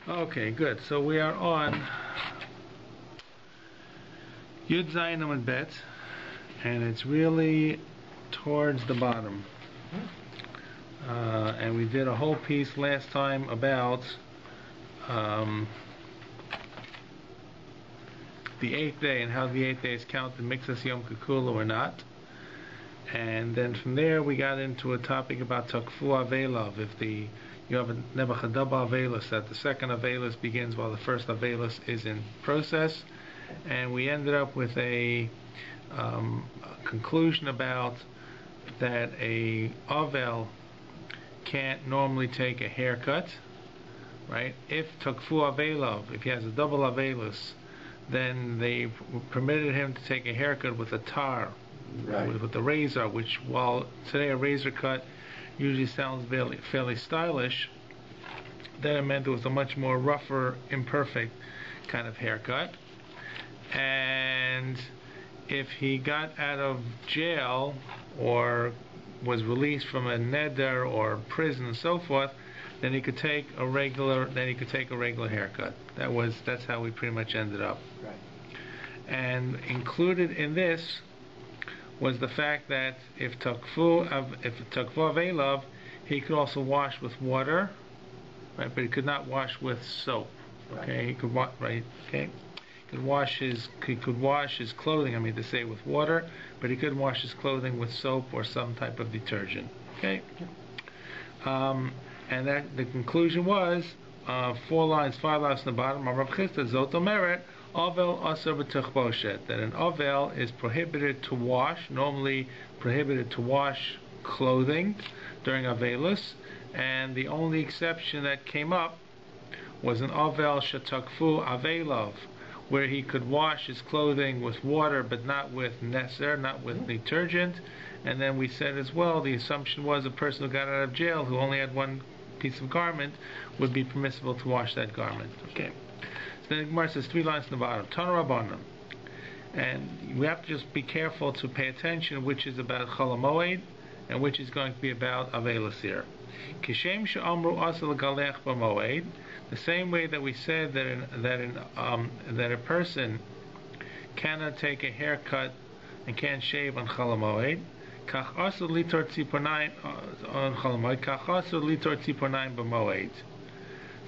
Okay, good. So we are on Yud Zayin Amud Bet, and it's really towards the bottom. And we did a whole piece last time about the 8th day and how the 8th day is counted, Mixas Yom Kikula or not. And then from there we got into a topic about Takfu Avelov. If you have a Nebuchadnezzar Avelis, that the second Avelis begins while the first Avelis is in process. And we ended up with a conclusion about that a Avel can't normally take a haircut, right? If Takfu Avelov, if he has a double Avelis, then they permitted him to take a haircut with a tar, right, with the razor, which while today a razor cut usually sounds fairly stylish, then it meant it was a much more rougher, imperfect kind of haircut. And if he got out of jail or was released from a neder or prison and so forth, then he could take a regular haircut. That's how we pretty much ended up. Right. And included in this was the fact that if takfu avelov, he could also wash with water, right? But he could not wash with soap. Okay, right. He could right. Okay, he could wash his clothing. I mean to say with water, but he couldn't wash his clothing with soap or some type of detergent. Okay. And that the conclusion was 5 lines in the bottom. Rav Chisda Zoto Meret Avel Aser B'Techboshet, that an Avel is prohibited to wash, normally prohibited to wash clothing during Avelus, and the only exception that came up was an Avel Shetakfu Avelov, where he could wash his clothing with water but not with neser, not with detergent. And then we said as well, the assumption was a person who got out of jail who only had one piece of garment would be permissible to wash that garment. Okay. So then the Gemara says 3 lines in the bottom. Tana Rabbanan. And we have to just be careful to pay attention which is about Chol Moed and which is going to be about Avelis here. Kishem she'amru asa l'galech b'moed. The same way that we said that a person cannot take a haircut and can't shave on Chol Moed. Kach asa litor tziponayim on Chol Moed. Kach asa litor tziponayim b'moed.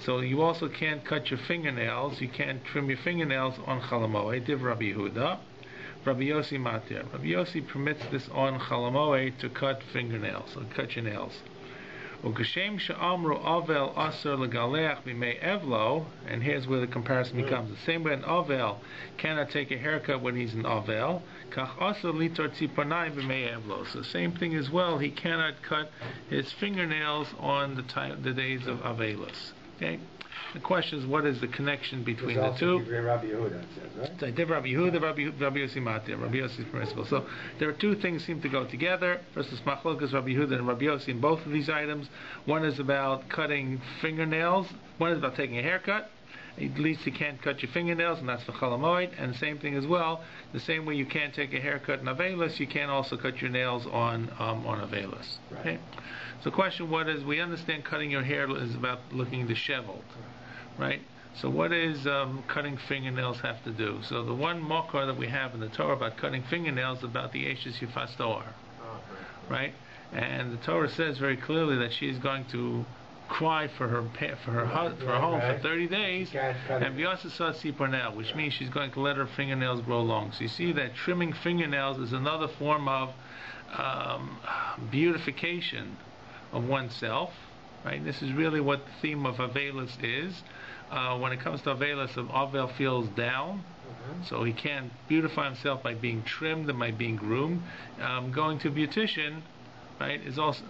So you also can't cut your fingernails. You can't trim your fingernails on Chol Moed. Div Rabbi Yehuda. Rabbi Yossi Matir. Rabbi Yossi permits this on Chol Moed to cut fingernails, or cut your nails. U'kashem she'amru avel aser legalech b'mei evlo, and here's where the comparison becomes. The same way an avel cannot take a haircut when he's an avel, kach aser litor tziponayim b'mei evlo. So same thing as well, he cannot cut his fingernails on the days of avelus. Okay? The question is, what is the connection between the two? Rabbi Yehuda says, right? So, Rabbi Yehuda, Rabbi Yossi Matir. Rabbi Yossi is permissible. So there are two things seem to go together. First is Machlokas Rabbi Yehuda and Rabbi Yossi in both of these items. One is about cutting fingernails. One is about taking a haircut. At least you can't cut your fingernails, and that's for Chol Moed. And the same thing as well. The same way you can't take a haircut in Avelis, you can't also cut your nails on Avelis. Right. Okay? So the question, what is, we understand cutting your hair is about looking disheveled, right? So what is cutting fingernails have to do? So the one makor that we have in the Torah about cutting fingernails is about the Eshes Yifas Toar, right? And the Torah says very clearly that she is going to cry for her home for 30 days, and Vyasa Tzipornel, which means she's going to let her fingernails grow long. So you see that trimming fingernails is another form of beautification of oneself, right? This is really what the theme of Avelis is. When it comes to Avelis, Avel feels down, so he can't beautify himself by being trimmed and by being groomed. Going to a beautician, right, is also,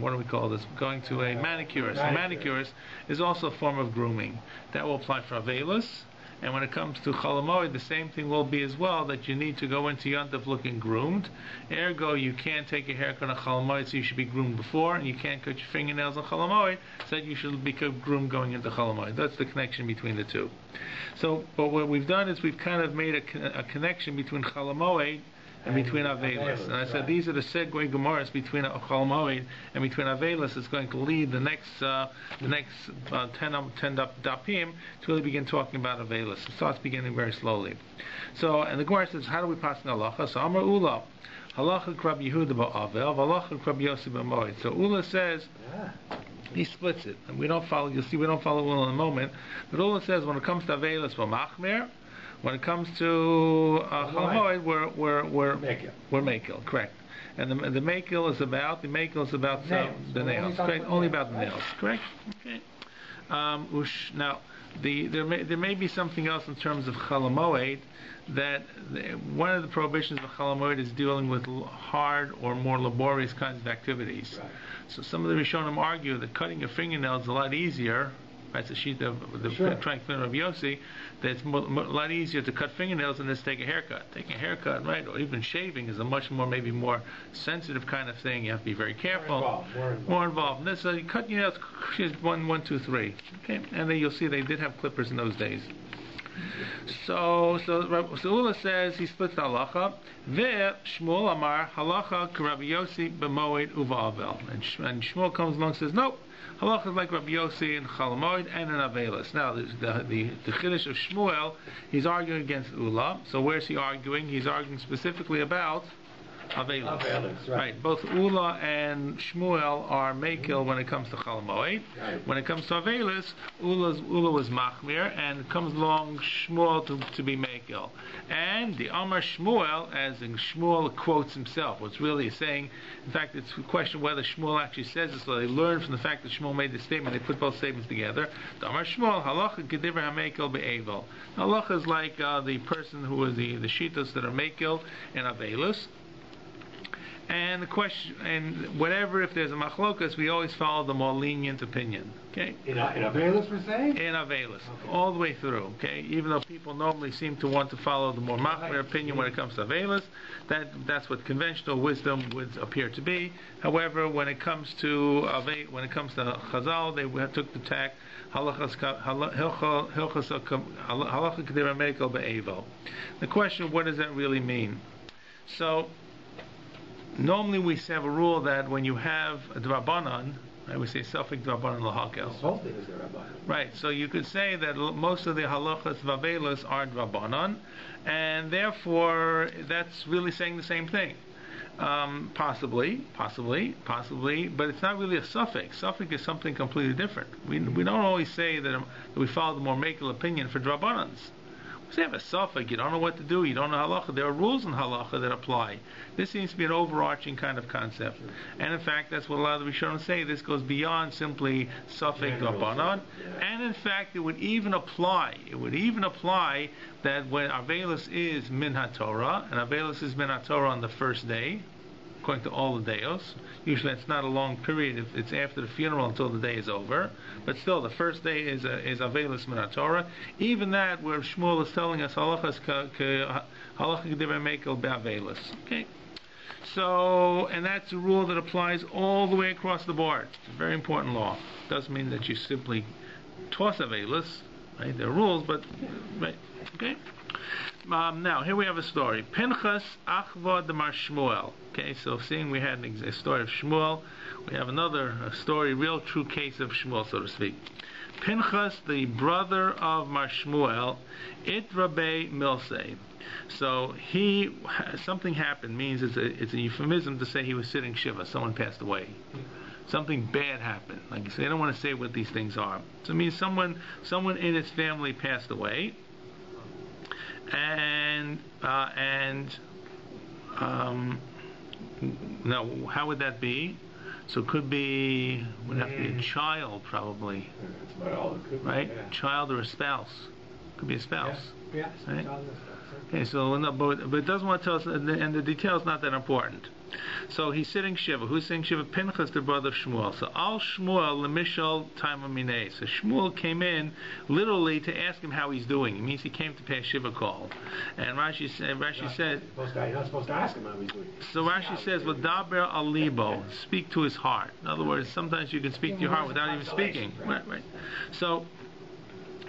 what do we call this? Going to a manicurist. A manicurist is also a form of grooming. That will apply for Avelis. And when it comes to Chol Moed, the same thing will be as well, that you need to go into Yontif looking groomed. Ergo, you can't take a haircut on Chol Moed, so you should be groomed before, and you can't cut your fingernails on Chol Moed, so that you should be groomed going into Chol Moed. That's the connection between the two. So, but what we've done is we've kind of made a connection between Chol Moed and between Avelis. And I said these are the segue Gemaras between Chol Moed and between Avelis. It's going to lead the next 10 dapim to really begin talking about Avelis. It starts beginning very slowly. So, and the Gemara says, how do we pass in halacha? So Amar Ula, halacha Rabbi Yehuda ba'Avel, halacha Rabbi Yossi b'Moed. So Ula says, he splits it, and we don't follow. You'll see we don't follow Ula in a moment. But Ula says when it comes to Avelis, we're machmer. When it comes to Chol Moed, we're Mekil, correct. And the Mekil is about the nails, correct? Only about the nails, correct? Okay. Now, there may be something else in terms of Chol Moed, that one of the prohibitions of Chol Moed is dealing with hard or more laborious kinds of activities. Right. So some of the Rishonim argue that cutting your fingernails is a lot easier. That's a sheet of the tranquil of Yossi. That it's a lot easier to cut fingernails than to take a haircut. Taking a haircut, right, or even shaving is a much more sensitive kind of thing. You have to be very careful. More involved. And so you cut your nails, 1, 2, 3. Okay, and then you'll see they did have clippers in those days. So Ula says he splits the halacha. Ve Shmuel Amar halacha k'Rabbi Yossi b'Moed uva'avel. And Shmuel comes along and says, nope, halacha is like Rabbi Yossi in Chol Moed and in Avelis. Now the chiddush of Shmuel, he's arguing against Ula. So where's he arguing? He's arguing specifically about Avelis, right. Both Ula and Shmuel are Mekil when it comes to Chol Moed. Right. When it comes to Avelis, Ula was Machmir, and it comes along Shmuel to be Mekil. And the Amar Shmuel, as in Shmuel quotes himself, what's really saying, in fact, it's a question whether Shmuel actually says this, so they learn from the fact that Shmuel made the statement, they put both statements together. The Amar Shmuel, halacha kedivra ha-Mekil be'evel. Halacha is like the person who is the shitos that are Mekil in Avelis. And the question, and whatever, if there's a machlokas, we always follow the more lenient opinion. Okay. In Avelis, we're saying. In Avelis, all the way through. Okay. Even though people normally seem to want to follow the more machmir opinion when it comes to Avelis, that's what conventional wisdom would appear to be. However, when it comes to Chazal, they took the tack halacha kedera mekel be'evel. The question, what does that really mean? So, normally we have a rule that when you have a drabanan, right, we say safek drabanan lahakel. Right, so you could say that most of the halachas vavelas are drabanan, and therefore that's really saying the same thing. Possibly, but it's not really a suffix. Suffix is something completely different. We don't always say that we follow the more makel opinion for drabanans. You have a suffix, you don't know what to do, you don't know halacha. There are rules in halacha that apply. This seems to be an overarching kind of concept. And in fact, that's what a lot of the Rishonim say. This goes beyond simply suffix rabbanon. And in fact, it would even apply that when Avelis is min haTorah, and Avelis is min haTorah on the first day, according to all the deos. Usually it's not a long period, it's after the funeral until the day is over. But still, the first day is Avelis min haTorah. Even that, where Shmuel is telling us halachas halacha kedivei mekel be'avelis. Okay? So, and that's a rule that applies all the way across the board. It's a very important law. It doesn't mean that you simply toss Avelis, right? There are rules, but, right? Okay? Now, here we have a story. Pinchas achvod mar Shmuel. Okay, so seeing we had a story of Shmuel, we have another story, real true case of Shmuel, so to speak. Pinchas, the brother of Mar Shmuel, it Rabbi Milsei. So something happened, means it's a euphemism to say he was sitting Shiva, someone passed away. Something bad happened. Like you say, I don't want to say what these things are. So it means someone in his family passed away. And now, how would that be? So it would have to be a child, probably, right? Yeah. Child or a spouse. Could be a spouse. Yeah. Right? Okay, so but it doesn't want to tell us, and the detail is not that important. So he's sitting Shiva. Who's sitting Shiva? Pinchas, the brother of Shmuel. So al Shmuel lemishal taima minei. So Shmuel came in literally to ask him how he's doing. It means he came to pay a Shiva call. And Rashi said, you're not supposed to ask him how he's doing. So Rashi says, "V'daber al libo," speak to his heart. In other words, sometimes you can speak to your heart without even speaking. Right. So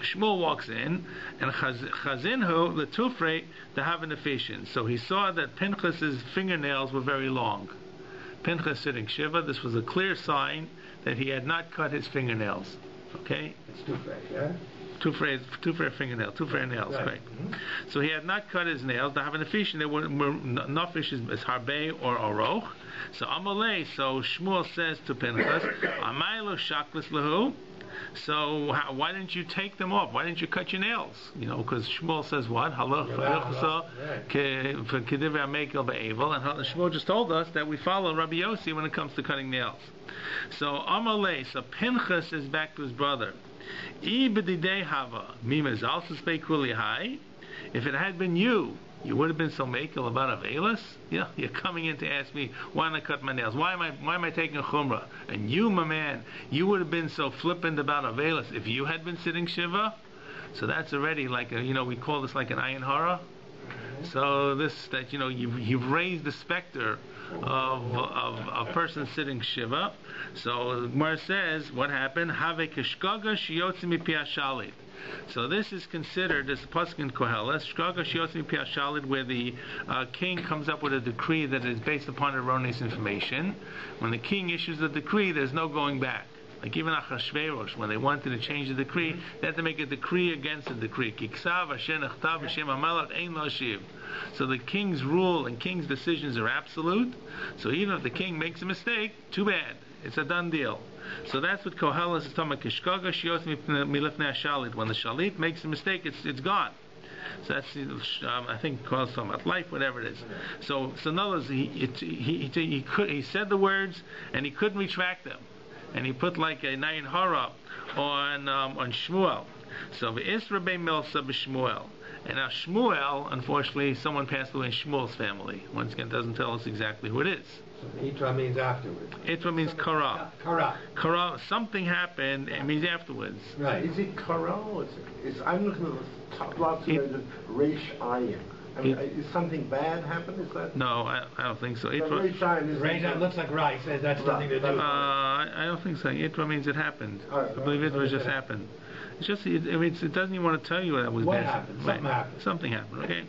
Shmuel walks in, and Chazinhu letufre to have an efficient. So he saw that Pinchas's fingernails were very long. Pinchas sitting shiva. This was a clear sign that he had not cut his fingernails. Okay. It's tufre, yeah. Two-frame fingernail, two-frame nails, right? Mm-hmm. So he had not cut his nails. To have an efficient, they were nafish is harbe or oroch. So Amalei. So Shmuel says to Pinchas, Amaylo shaklis lahu. So why didn't you take them off? Why didn't you cut your nails? You know, because Shmuel says what? Halach and Shmuel just told us that we follow Rabbi Yossi when it comes to cutting nails. So Amalei. So Pinchas is back to his brother. If it had been you would have been so makel about Avelis. Yeah, you're coming in to ask me why not cut my nails? Why am I taking a chumrah? And you, my man, you would have been so flippant about Avelis if you had been sitting shiva. So that's already like we call this like an ayin hara. So you've raised the specter of a person sitting shiva. So Gemara says, what happened? Have kishkaga shiyotzi mipi hashalit. So this is considered as a pasuk in Koheles, shkaga shiyotzi mipi hashalit, where the king comes up with a decree that is based upon erroneous information. When the king issues a decree, there's no going back. Like even Achashverosh, when they wanted to change the decree, they had to make a decree against the decree. So the king's rule and king's decisions are absolute. So even if the king makes a mistake, too bad. It's a done deal. So that's what Koheles is talking about. Kishkaga shios milifnei shalit. When the shalit makes a mistake, it's gone. So that's I think Koheles talking about life, whatever it is. So in other words, he said the words and he couldn't retract them. And he put like a nayin hara on Shmuel. So v'isra bei milsa b'Shmuel. And now Shmuel, unfortunately, someone passed away in Shmuel's family. Once again, it doesn't tell us exactly who it is. So Itra means afterwards. Itra means kara. Kara. Something happened. It means afterwards. Right. Is it kara? I'm looking at the top lots of Reish Ayin. I mean, is something bad happened? Is that? No, I don't think so. Reish Ayin looks like rice. That's nothing to do with it. I don't think so. Itra means it happened. I believe Itra just happened. It's just, it doesn't even want to tell you that was bad. Happened? Something happened, okay?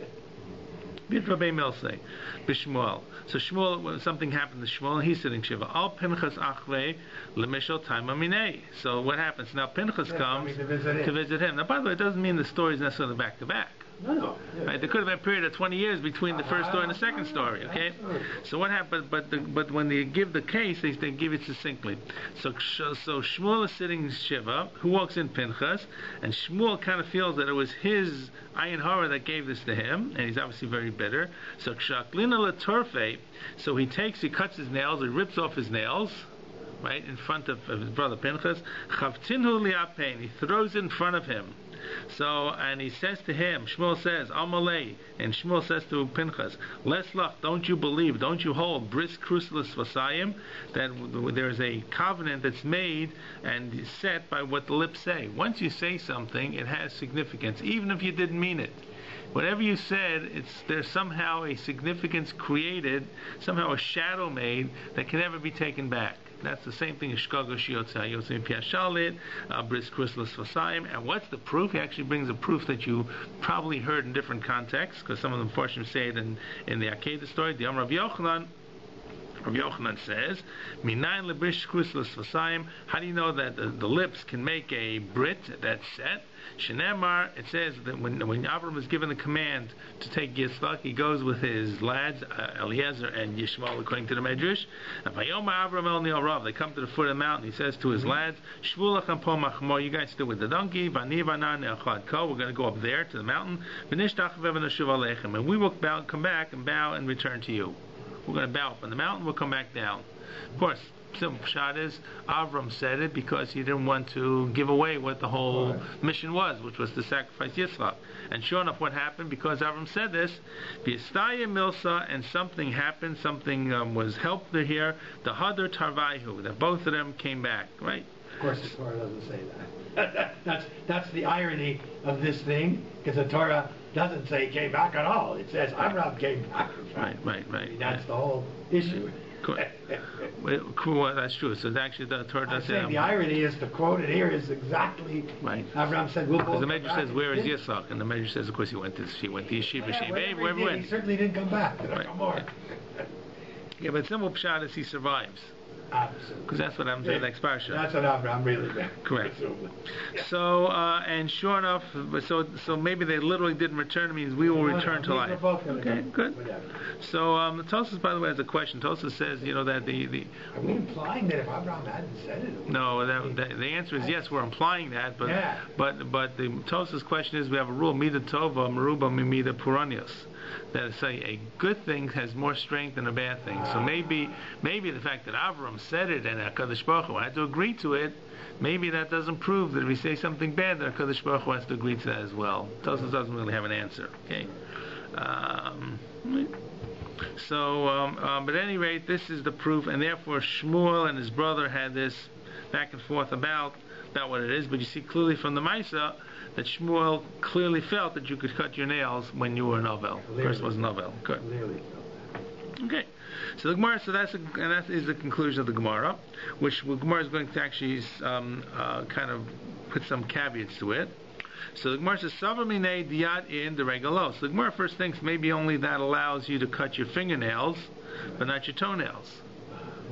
Rabbi Milsei, Bishmuel. So Shmuel, something happened to Shmuel, and he's sitting shiva. Al Pinchas achve lemishal time aminei. So what happens? Now Pinchas comes to visit him. Now, by the way, it doesn't mean the story is necessarily back to back. No. Yeah. Right? There could have been a period of 20 years between the first story and the second story. Okay. So what happened? But when they give the case, they give it succinctly. So Shmuel is sitting shiva. Who walks in? Pinchas, and Shmuel kind of feels that it was his ayin hara that gave this to him, and he's obviously very bitter. So kshaklina letorfe. So he cuts his nails, he rips off his nails, right in front of his brother Pinchas. Chavtinhu liapein. He throws it in front of him. So, and he says to him, Shmuel says, Amalei, and Shmuel says to Pinchas, Leslach, don't you believe, don't you hold, bris crucilis vasayim, that there is a covenant that's made and set by what the lips say. Once you say something, it has significance, even if you didn't mean it. Whatever you said, there's somehow a significance created, somehow a shadow made that can never be taken back. That's the same thing as Shkaga Shiotza Yotzim Piashalit, Bris Crucilis Vasayim. And what's the proof? He actually brings a proof that you probably heard in different contexts, because some of them fortunately say it in the Akedah story. The Rav Yochanan says, Minayin lebrish crucilis vasayim. How do you know that the lips can make a brit that's set? Shenemar, it says that when Avram is given the command to take Yitzchak, he goes with his lads, Eliezer and Yishmael, according to the Medrash. And Vayoma Avram el Ne'arav, they come to the foot of the mountain. He says to his lads, Shvulachem po machmor, you guys stay with the donkey. Vani vanan ne'achad ko, we're going to go up there to the mountain. V'nishtach v'v'nashuv aleichem, and we will come back and bow and return to you. We're going to bow up on the mountain, we'll come back down. Of course, simple shot is, Avram said it because he didn't want to give away what the whole mission was, which was to sacrifice Yitzchak. And sure enough, what happened? Because Avram said this, V'yistaya milsa, and something happened, something was helped here, the Hadar Tarvaihu, that both of them came back, right? Of course, the Torah doesn't say that. That's the irony of this thing, because the Torah doesn't say came back at all. It says Avram came back. Right. I mean, that's the whole issue. Well, that's true. So actually, the Torah does say. The irony is the quoted here is exactly right. Abraham said. We'll because the Medrash says, "Where is Yitzchak?" And the Medrash says, "Of course, he went to Yeshiva, wherever he went." He certainly didn't come back. Right. More. Yeah, but simple pshat is he survives. Absolutely. Because that's what I'm saying, next parsha. That's what Abraham really meant. Correct. So, and sure enough, so maybe they literally didn't return. It means we will return to life. Okay, good. So, Tosfos, by the way, has a question. Tosfos says, that Are we implying that if Abraham hadn't said it? No, the answer is yes. We're implying that, but the Tosfos' question is: we have a rule, mida tova, meruba mimida puranios. That say a good thing has more strength than a bad thing. So maybe the fact that Avram said it and HaKadosh Baruch Hu had to agree to it, maybe that doesn't prove that if we say something bad, that HaKadosh Baruch Hu has to agree to that as well. Tosfos doesn't really have an answer. Okay. But at any rate, this is the proof, and therefore Shmuel and his brother had this back and forth about what it is. But you see clearly from the Maisa that Shmuel clearly felt that you could cut your nails when you were an Ovel. First was an Ovel. Good. Okay. So the Gemara. That is the conclusion of the Gemara, which the Gemara is going to actually kind of put some caveats to it. So the Gemara says, "Savar minei diyat in the regalo." So the Gemara first thinks maybe only that allows you to cut your fingernails, but not your toenails,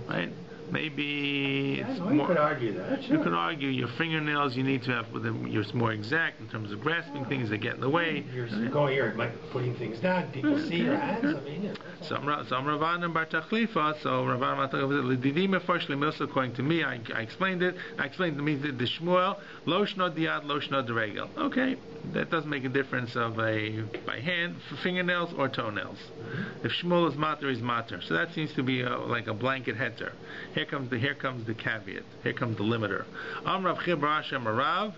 right? Maybe it's more. You could argue that. You could argue your fingernails. You need to have with them. You're more exact in terms of grasping things that get in the way. You're going here, like putting things down. People see your hands. I mean, so Ravanan Bar Tachlifa. So Ravanan Bar Tachlifa. According to me, I explained it. I explained to me the Shmuel lo shno diad lo shno deregel. Okay, that doesn't make a difference of by hand, fingernails or toenails. If Shmuel is mater, he's mater. So that seems to be like a blanket heter. Here comes the caveat. Here comes the limiter. Amrav Chibra Hashem Arav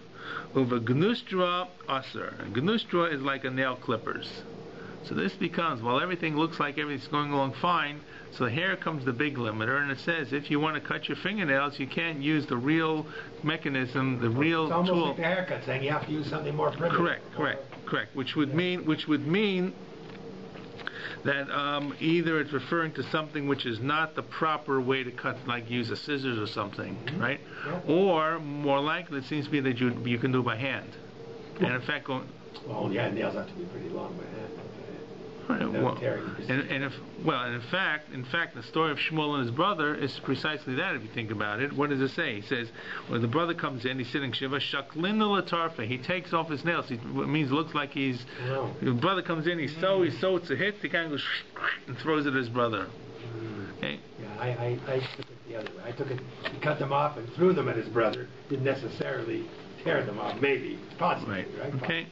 uva gnustra aser. Gnustra is like a nail clippers. So this becomes, while everything looks like everything's going along fine, so here comes the big limiter, and it says if you want to cut your fingernails, you can't use the real mechanism, the real tool. It's almost like the haircut saying you have to use something more primitive. Correct. Which would mean that either it's referring to something which is not the proper way to cut, like use a scissors or something, right? Yeah. Or more likely, it seems to be that you can do it by hand. And in fact, nails have to be pretty long by hand. Right. In fact, the story of Shmuel and his brother is precisely that. If you think about it, what does it say? He says, when the brother comes in, he's sitting shiva, shaklin latarfa. He takes off his nails. It looks like he's. No. The brother comes in, he's so it's a hit. He kind of goes and throws it at his brother. Okay. Yeah, I took it the other way. I took it. He cut them off and threw them at his brother. Didn't necessarily tear them off. Maybe, possibly. Right. Okay.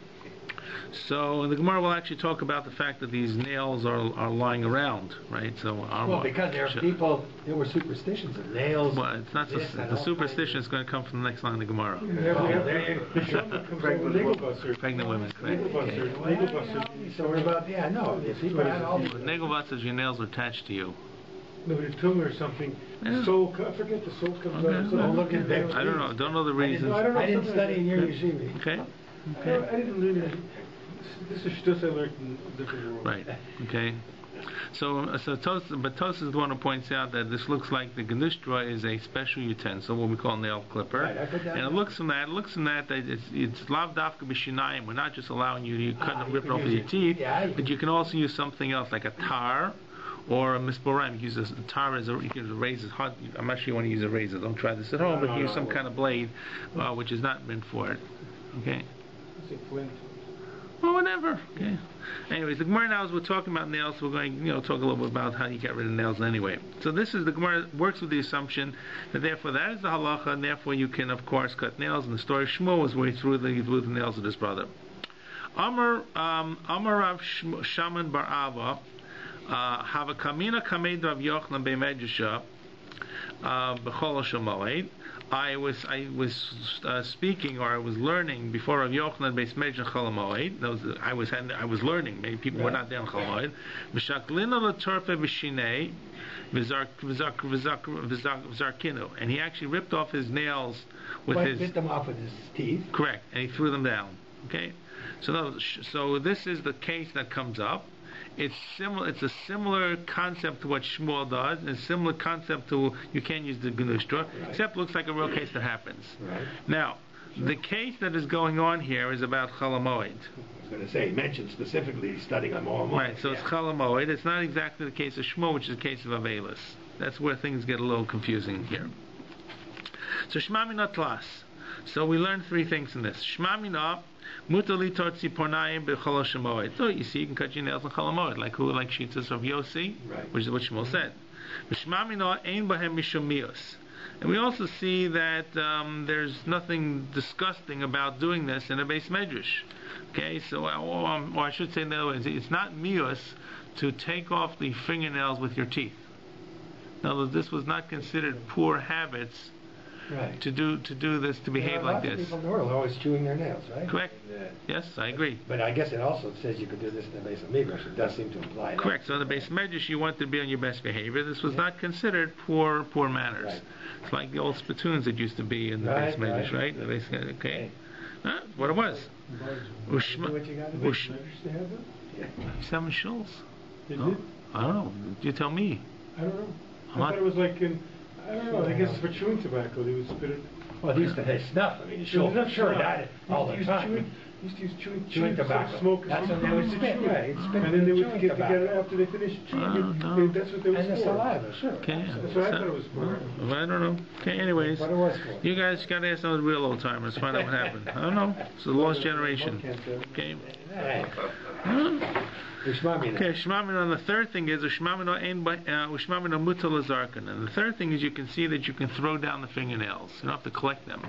So the Gemara will actually talk about the fact that these nails are lying around, right? So because there are people, there were superstitions of nails. Well, it's not the superstition is going to come from the next line of the Gemara. Pregnant women. So we're about Nagel says your nails are attached to you. No, but a tumor or something. Yeah. Soul, I forget the soul comes out. I don't know. Don't know the reasons. I didn't study in your yeshiva. Okay. I didn't learn it. This is just I learned in a different world. Right. Okay. So Tosfos is the one who points out that this looks like the gnustra is a special utensil, what we call nail clipper. Right, and it looks from that that it's lav dafka b'shinayim. We're not just allowing you to cut and rip it off with your teeth, but you can also use something else like a tar. Or a misboraim, you use a tar as you can razor. I'm not sure you want to use a razor. Don't try this at home, but use some kind of blade, which is not meant for it. Okay. Well, whatever. Okay. Anyways, the Gemara now, as we're talking about nails, we're going to talk a little bit about how you get rid of nails anyway. So this is the Gemara works with the assumption that therefore that is the halacha, and therefore you can of course cut nails. And the story of Shmuel was where he threw the nails of his brother. Amar Rav Shaman Bar Ava. Have a kamina kamed Rav Yochanan beMedrasha b'chol Moed. I was speaking, or I was learning before Rav Yochanan beMedrasha chol Moed. I was learning. Maybe people were not there on chol Moed. V'shaklina latorfe v'shinei v'zarkinu, and he actually ripped off his nails with his. Bit them off with his teeth. Correct, and he threw them down. Okay, so this is the case that comes up. it's similar. It's a similar concept to what Shmuel does, and a similar concept to you can't use the Gnushtra, except it looks like a real case that happens. Right. Now, the case that is going on here is about Chol Moed. I was going to say, he mentioned specifically studying on Moed. Right, so it's Chol Moed. It's not exactly the case of Shmuel, which is the case of Avelis. That's where things get a little confusing here. So Shema Mina Tlas. So we learned three things in this. Shema Mina Mutali Tortzi Pornayim B'Chol Shemoed. So you see, you can cut your nails on Chol Moed, like who, like Shitas of Yossi, right, which is what Shmuel said. Shema Mina Ein Bahem Mishum Mius. And we also see that there's nothing disgusting about doing this in a base medrash. Okay, so or I should say in other words, it's not mius to take off the fingernails with your teeth. In other words, this was not considered poor habits. Right. To do this, to behave like this. People in the world are always chewing their nails, right? Correct. Yes, I agree. But I guess it also says you could do this in the base of midrash. It does seem to imply that. Correct. So in the base medrash, you want to be on your best behavior. This was not considered poor manners. Right. It's like the old spittoons that used to be in the base medrash, right? The base, okay. What it was. Ushma. What you got to do? 7 shuls. They No? did? I don't know. You tell me. I don't know. I'm I not- thought it was like in, I don't know, I guess for chewing tobacco, they would spit it. Well, they used to say snuff. I mean, sure, Not sure, snuff. that all the Used to use time. Used to use Chewing tobacco. Smoke. That's what they would spit, right? It's spit And then they would chewing get tobacco. together after they finished chewing it. no. That's what they was And the for. saliva, sure. Okay. That's what I thought it was for. I don't know. Okay, anyways. What it was for. You guys got to ask those real old timers. Find out what happened. I don't know. It's the lost generation. Okay. Hey. Okay, Shema Mina. The third thing is Shema Mina Mutal Zarkan. And the third thing is you can see that you can throw down the fingernails. You don't have to collect them.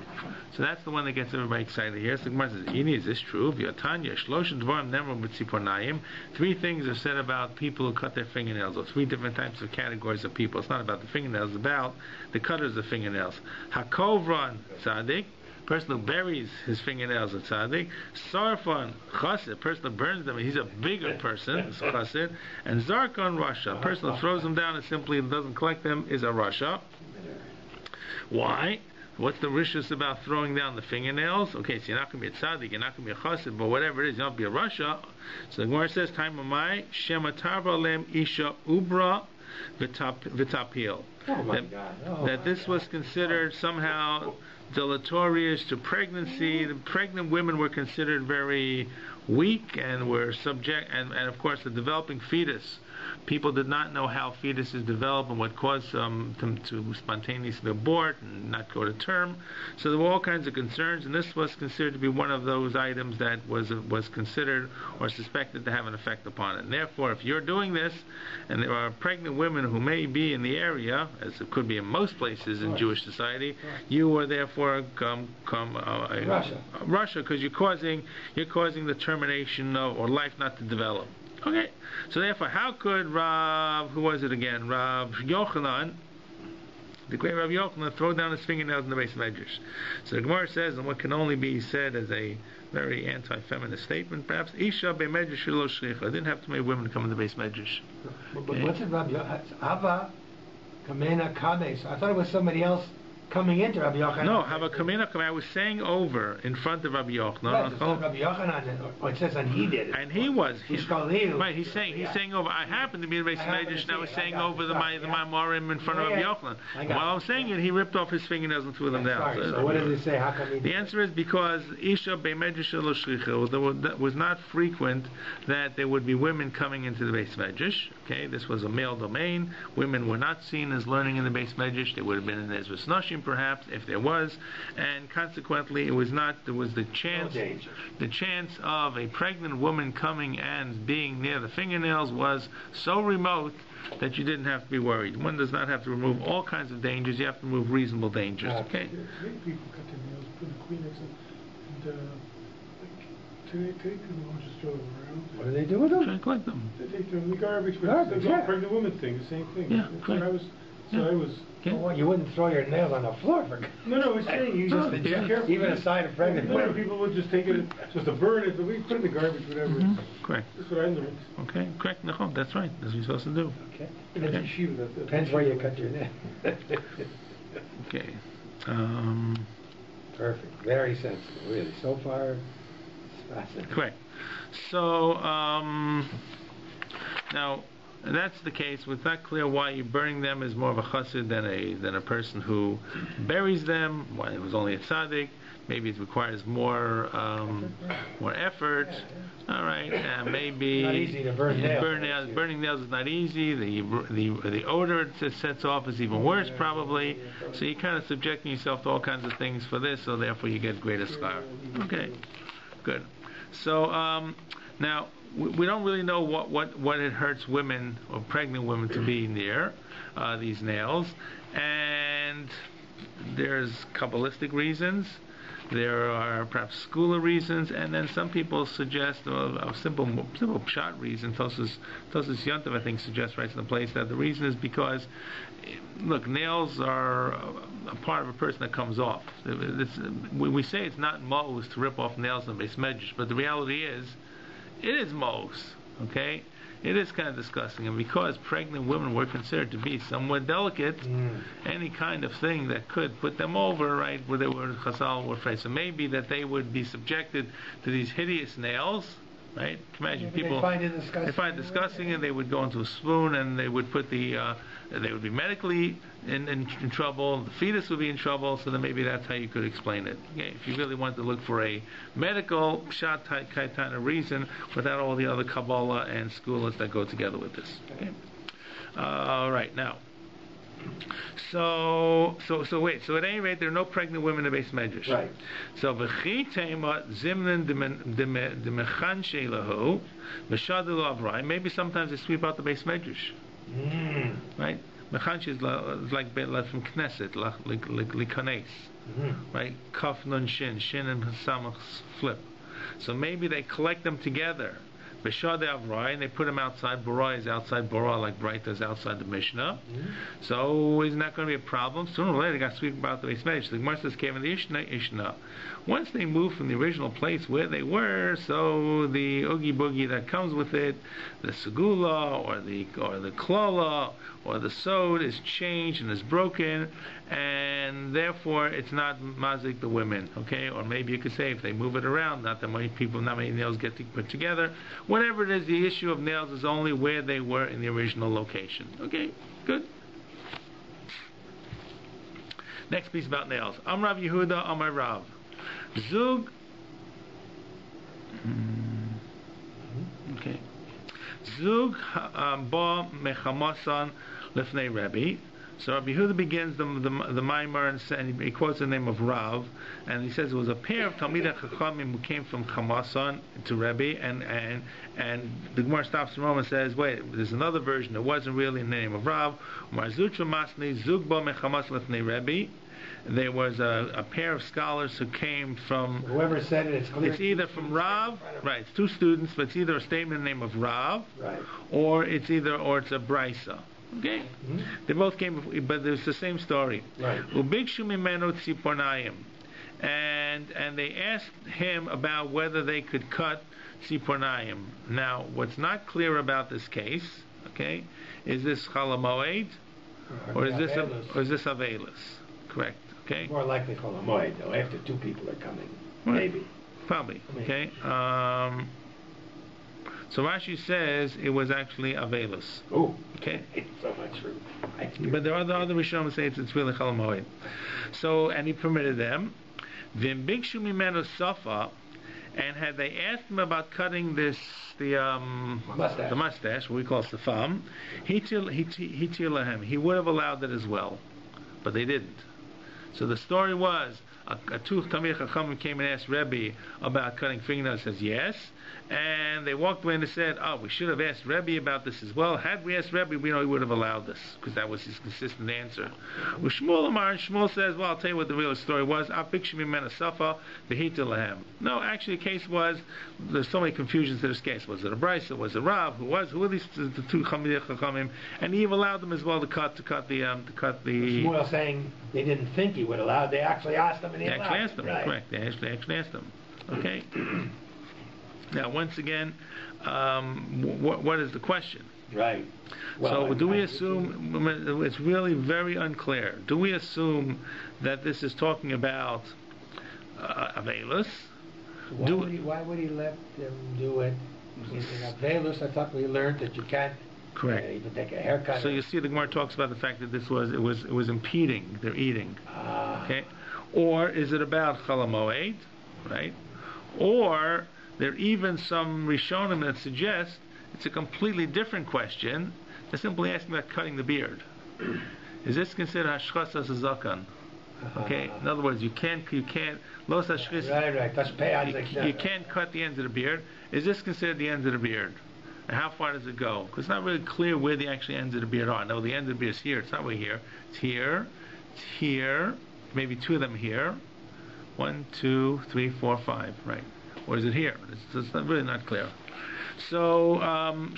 So that's the one that gets everybody excited here. So the Gemara says, "Ini, is this true? V'yatanya Shloshen Dvarim Nemar B'Tzipornayim." 3 things are said about people who cut their fingernails, or 3 different types of categories of people. It's not about the fingernails; it's about the cutters of fingernails. Hakovran Tzaddik. Person who buries his fingernails is tzaddik. Sarfan chassid, person who burns them, he's a bigger person, is chassid. And zarkon rasha, person who throws them down and simply doesn't collect them is a rasha. Why? What's the rishus about throwing down the fingernails? Okay, so you're not going to be a tzaddik, you're not going to be a chassid, but whatever it is, you don't be a rasha. So the Gemara says, "Time amai shematarva lem isha ubra v'tapil." Oh my God. That this was considered somehow deleterious to pregnancy. The pregnant women were considered very weak and were subject, and of course the developing fetus. People did not know how fetuses develop and what caused them to spontaneously abort and not go to term. So there were all kinds of concerns, and this was considered to be one of those items that was considered or suspected to have an effect upon it. And therefore, if you're doing this, and there are pregnant women who may be in the area, as it could be in most places in Jewish society, you are therefore Russia, because you're causing the termination of, or life not to develop. Okay, so therefore, how could Rav, who was it again? Rav Yochanan, the great Rav Yochanan, throw down his fingernails in the base of Medrash? So the Gemara says, and what can only be said as a very anti-feminist statement, perhaps, Isha be Medrash lo shlicha. Didn't have too many women to come in the base Medrash. But what's it, Rabbi Yochanan? Hava Kamena Kabe. So I thought it was somebody else coming into Rabbi Yochanan. No, Hava Kamena Kabe. I was saying over in front of Rabbi Yochanan. Right, it's not Rabbi Yochanan, or it says, and he did it. And he was. Right, he's saying over. I happened to be in the base of Medrash, and I was saying over the Mamorim in front of Rabbi Yochanan. While I was saying it, he ripped off his fingernails and threw them down. So what does it say? How come he did The answer is because Isha be Medrash lo shlicha. That was not frequent that there would be women coming into the base Medrash. Okay, this was a male domain. Women were not seen as learning in the base Medrash. They would have been in Ezras Nashim, perhaps, if there was, and consequently, there was the chance of a pregnant woman coming and being near the fingernails was so remote that you didn't have to be worried. One does not have to remove all kinds of dangers. You have to remove reasonable dangers. Okay. People cut their nails, put in Kleenex, and today people don't just throw them around. What do they do with them? Try to collect them. They take them in the garbage. Garbage, yeah. Pregnant woman thing, the same thing. Yeah, That's right. what I was. So Yeah. I was. Okay. Well, you wouldn't throw your nails on the floor for No, it's saying you just be careful. even aside of pregnant No, women. people would just take it just to burn it, but we put it in the garbage, whatever. Correct. That's what I learned. Okay, correct. No, that's right. That's what you're supposed to do. Okay. And that's yeshiva, that's Depends where you cut your nail. Okay. Perfect. Very sensible, really. So far, it's fascinating. Correct. So, Now, that's the case. It's not clear why you burning them is more of a chassid than a person who buries them. Why it was only a tzaddik. Maybe it requires more effort. All right, maybe not easy to burn nails. Burning nails is not easy. The odor it sets off is even worse, probably. So you're kind of subjecting yourself to all kinds of things for this. So therefore, you get greater schar. Okay, good. So now we don't really know what it hurts women or pregnant women to be near these nails, and there's Kabbalistic reasons. There are perhaps schooler reasons, and then some people suggest a simple pshat reason. Tosus Yontav, I think, suggests right in the place that the reason is because, look, nails are a part of a person that comes off. We say it's not Moed to rip off nails in the base medrash, but the reality is, it is Moed. Okay. It is kind of disgusting, and because pregnant women were considered to be somewhat delicate, any kind of thing that could put them over, right, where they were Chazal were afraid. So maybe that they would be subjected to these hideous nails, right? Imagine people they find it disgusting, and they would go into a spoon, and they would put they would be medically in trouble. The fetus would be in trouble. So then maybe that's how you could explain it. Okay? If you really want to look for a medical pshat kind of reason, without all the other Kabbalah and schools that go together with this. Okay. All right, now. So wait. So at any rate, there are no pregnant women in the base medrash. Right. So v'chitema zimnin demechanshei lahu v'shadu avrai. Maybe sometimes they sweep out the base medrash. Right. Mechanshi is like from Knesset, like likanes. Right. Kaf nun shin and samach flip. So maybe they collect them together. B'shad avrai, and they put them outside. Borah is outside Borah, like Bright is outside the Mishnah. So isn't that going to be a problem? Sooner or later, they got to sweep about the base medrash. The Gemara says, "Came in the Ishna." Once they move from the original place where they were, so the oogie boogie that comes with it, the segula or the klola or the sod is changed and is broken, and therefore it's not mazik the women. Okay, or maybe you could say if they move it around, not that many people, not many nails get put together. Whatever it is, the issue of nails is only where they were in the original location. Okay, good. Next piece about nails. Amrav Yehuda, Amar Rav. Zug. Okay. Zug ba mechamasan lifnei Rabbi. So Rabbi Yehuda begins the Maimar and he quotes the name of Rav, and he says it was a pair of Talmidei Chachamim who came from Chamasan to Rabbi, and the Gemara stops in Rome and says, wait, there's another version. It wasn't really in the name of Rav. Marzutra Masni Zug ba mechamas lifnei Rabbi. There was a pair of scholars who came from... Whoever said it, it's clear. It's either from Rav, right, it's two students, but it's either a statement in the name of Rav, right, or it's a Brisa. Okay? They both came, but it's the same story. Right. Ubikshu mimenu tzipornayim. And they asked him about whether they could cut tzipornayim. Now, what's not clear about this case, okay, is this Chala Moed, or is this Avelis? Correct. Okay. More likely called a Moed, though, after two people are coming. Right. Maybe. Probably. Okay. So Rashi says it was actually Avelis. Oh. Okay. It's so much true. But there are other Rishonim who say it's really Chol Moed. So, and he permitted them. Vim Bikshu Mimenu Safa, and had they asked him about cutting the mustache, what we call safam, he would have allowed it as well, but they didn't. So the story was two Talmidei Chachamim came and asked Rabbi about cutting fingernails. Says yes, and they walked away and they said, "Oh, we should have asked Rabbi about this as well. Had we asked Rabbi, we know he would have allowed this because that was his consistent answer." With Shmuel Amar, and Shmuel says, "Well, I'll tell you what the real story was. No, actually, the case was there's so many confusions to this case. Was it a Brisa? Was it Rav? Who are these the two Talmidei Chachamim? And he allowed them as well to cut the. Shmuel saying they didn't think he would allow. They actually asked him. They actually asked them, right. Correct. They actually asked them. Okay. Now, once again, what is the question? Right. Well, so, do we assume it's really very unclear? Do we assume that this is talking about Avelis? Why would he let them do it In Avelus, I thought we learned that you can't Correct. even take a haircut. So you see, the Gemara talks about the fact that it was impeding their eating. Okay, or is it about Chol Moed, right? Or there are even some Rishonim that suggest it's a completely different question. They're simply asking about cutting the beard. Is this considered hashchas as a zakan? Okay, in other words, you can't los hashchis. Right. You can't cut the ends of the beard. Is this considered the ends of the beard? And how far does it go? Because it's not really clear where the actual ends of the beard are. No, the end of the beard is here. It's not way here. It's here. It's here. Maybe two of them here. 1, 2, 3, 4, 5. Right. Or is it here? It's really not clear. So,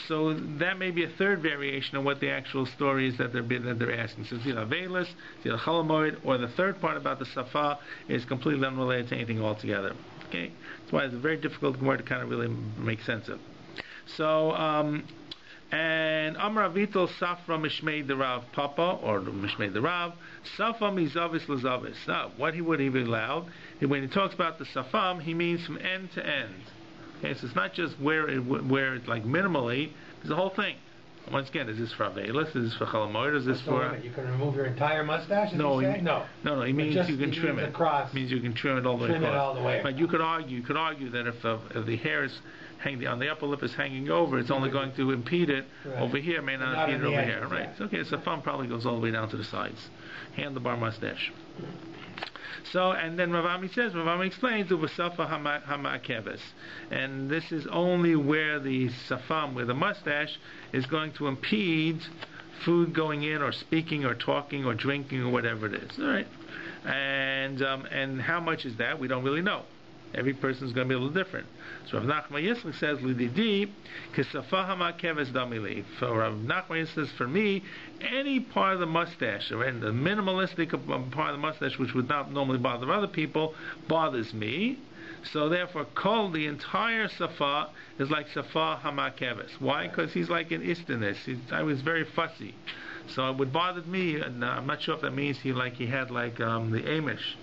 so that may be a third variation of what the actual story is that they're asking. So it's either Avelis, it's either Chol Moed, or the third part about the Safa is completely unrelated to anything altogether. Okay, that's why it's a very difficult word to kind of really make sense of. So, and Amar Avital Safra Mishmei the Rav Papa, or Mishmei the Rav, Safam Izavis Lazavis. Now, what he would have allowed, when he talks about the Safam, he means from end to end. Okay, so it's not just where it's like minimally, it's the whole thing. Once again, is this for Avelis? Is this for Chol Moed? Is this for... You can remove your entire mustache, no, No. No, he means you can trim it. Across. It means you can trim it all the way across. Trim it all the way across. But you could argue that if the hair is hanging on the upper lip is hanging over, it's only going to impede it over here, may not impede it over here. Right. So, okay, so thumb probably goes all the way down to the sides. Handlebar mustache. So, and then Ravami explains, Uvasafa hamakeves. And this is only where the safam, where the mustache, is going to impede food going in, or speaking, or talking, or drinking, or whatever it is. All right. And how much is that? We don't really know. Every person is going to be a little different. So Rav Nachman Yitzchak says, "Lididi kisafa hamakeves damili." For Rav Nachman Yitzchak says, for me, any part of the mustache, or the minimalistic part of the mustache, which would not normally bother other people, bothers me. So therefore, kol, the entire safa is like safa hamakeves. Why? Because he's like an istanis. I was very fussy, so it would bother me. And I'm not sure if that means he had the Amish,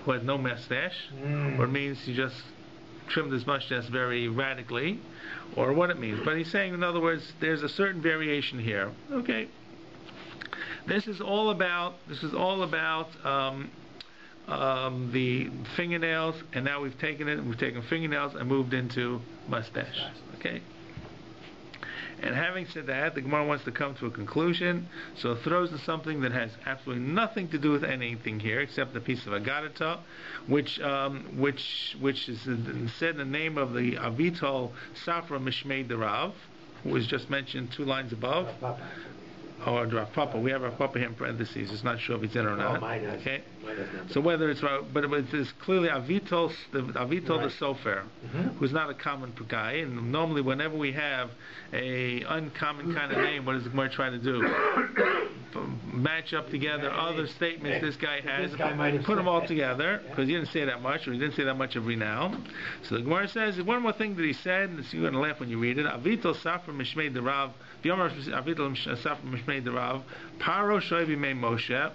who had no mustache, or it means he just trimmed his mustache very radically, or what it means. But he's saying, in other words, there's a certain variation here. Okay, this is all about the fingernails, and now we've taken fingernails and moved into mustache. Okay. And having said that, the Gemara wants to come to a conclusion, so it throws in something that has absolutely nothing to do with anything here, except the piece of Agadata, which is said in the name of the Avital Safra Mishmei the Rav, who was just mentioned 2 lines above. Or Rav Papa. We have Rav Papa here in parentheses. It's not sure if he's in or not. Okay. So whether it's right, but it is clearly Avital the Sofer, who's not a common guy. And normally, whenever we have a uncommon kind of name, what does the Gemara try to do? Match up together other statements this guy has, put them all together, because he didn't say that much, or he didn't say that much of renown. So the Gemara says one more thing that he said, and you're going to laugh when you read it. Avital Safra Mishmei the Rav. Avital Safra Mishmei the Rav. Paro Shoivi Mei Moshe.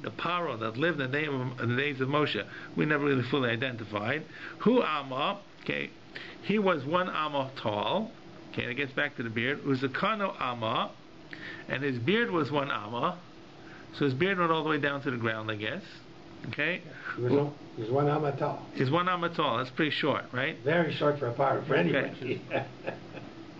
The Paro that lived in the days of Moshe, we never really fully identified. Hu Amma, okay, he was 1 Amma tall. Okay, and it gets back to the beard. Uzakano Amma, and his beard was 1 Amma, so his beard went all the way down to the ground, I guess. Okay. He was 1 Amma tall. He's 1 Amma tall. That's pretty short, right? Very short for a Paro, for anybody.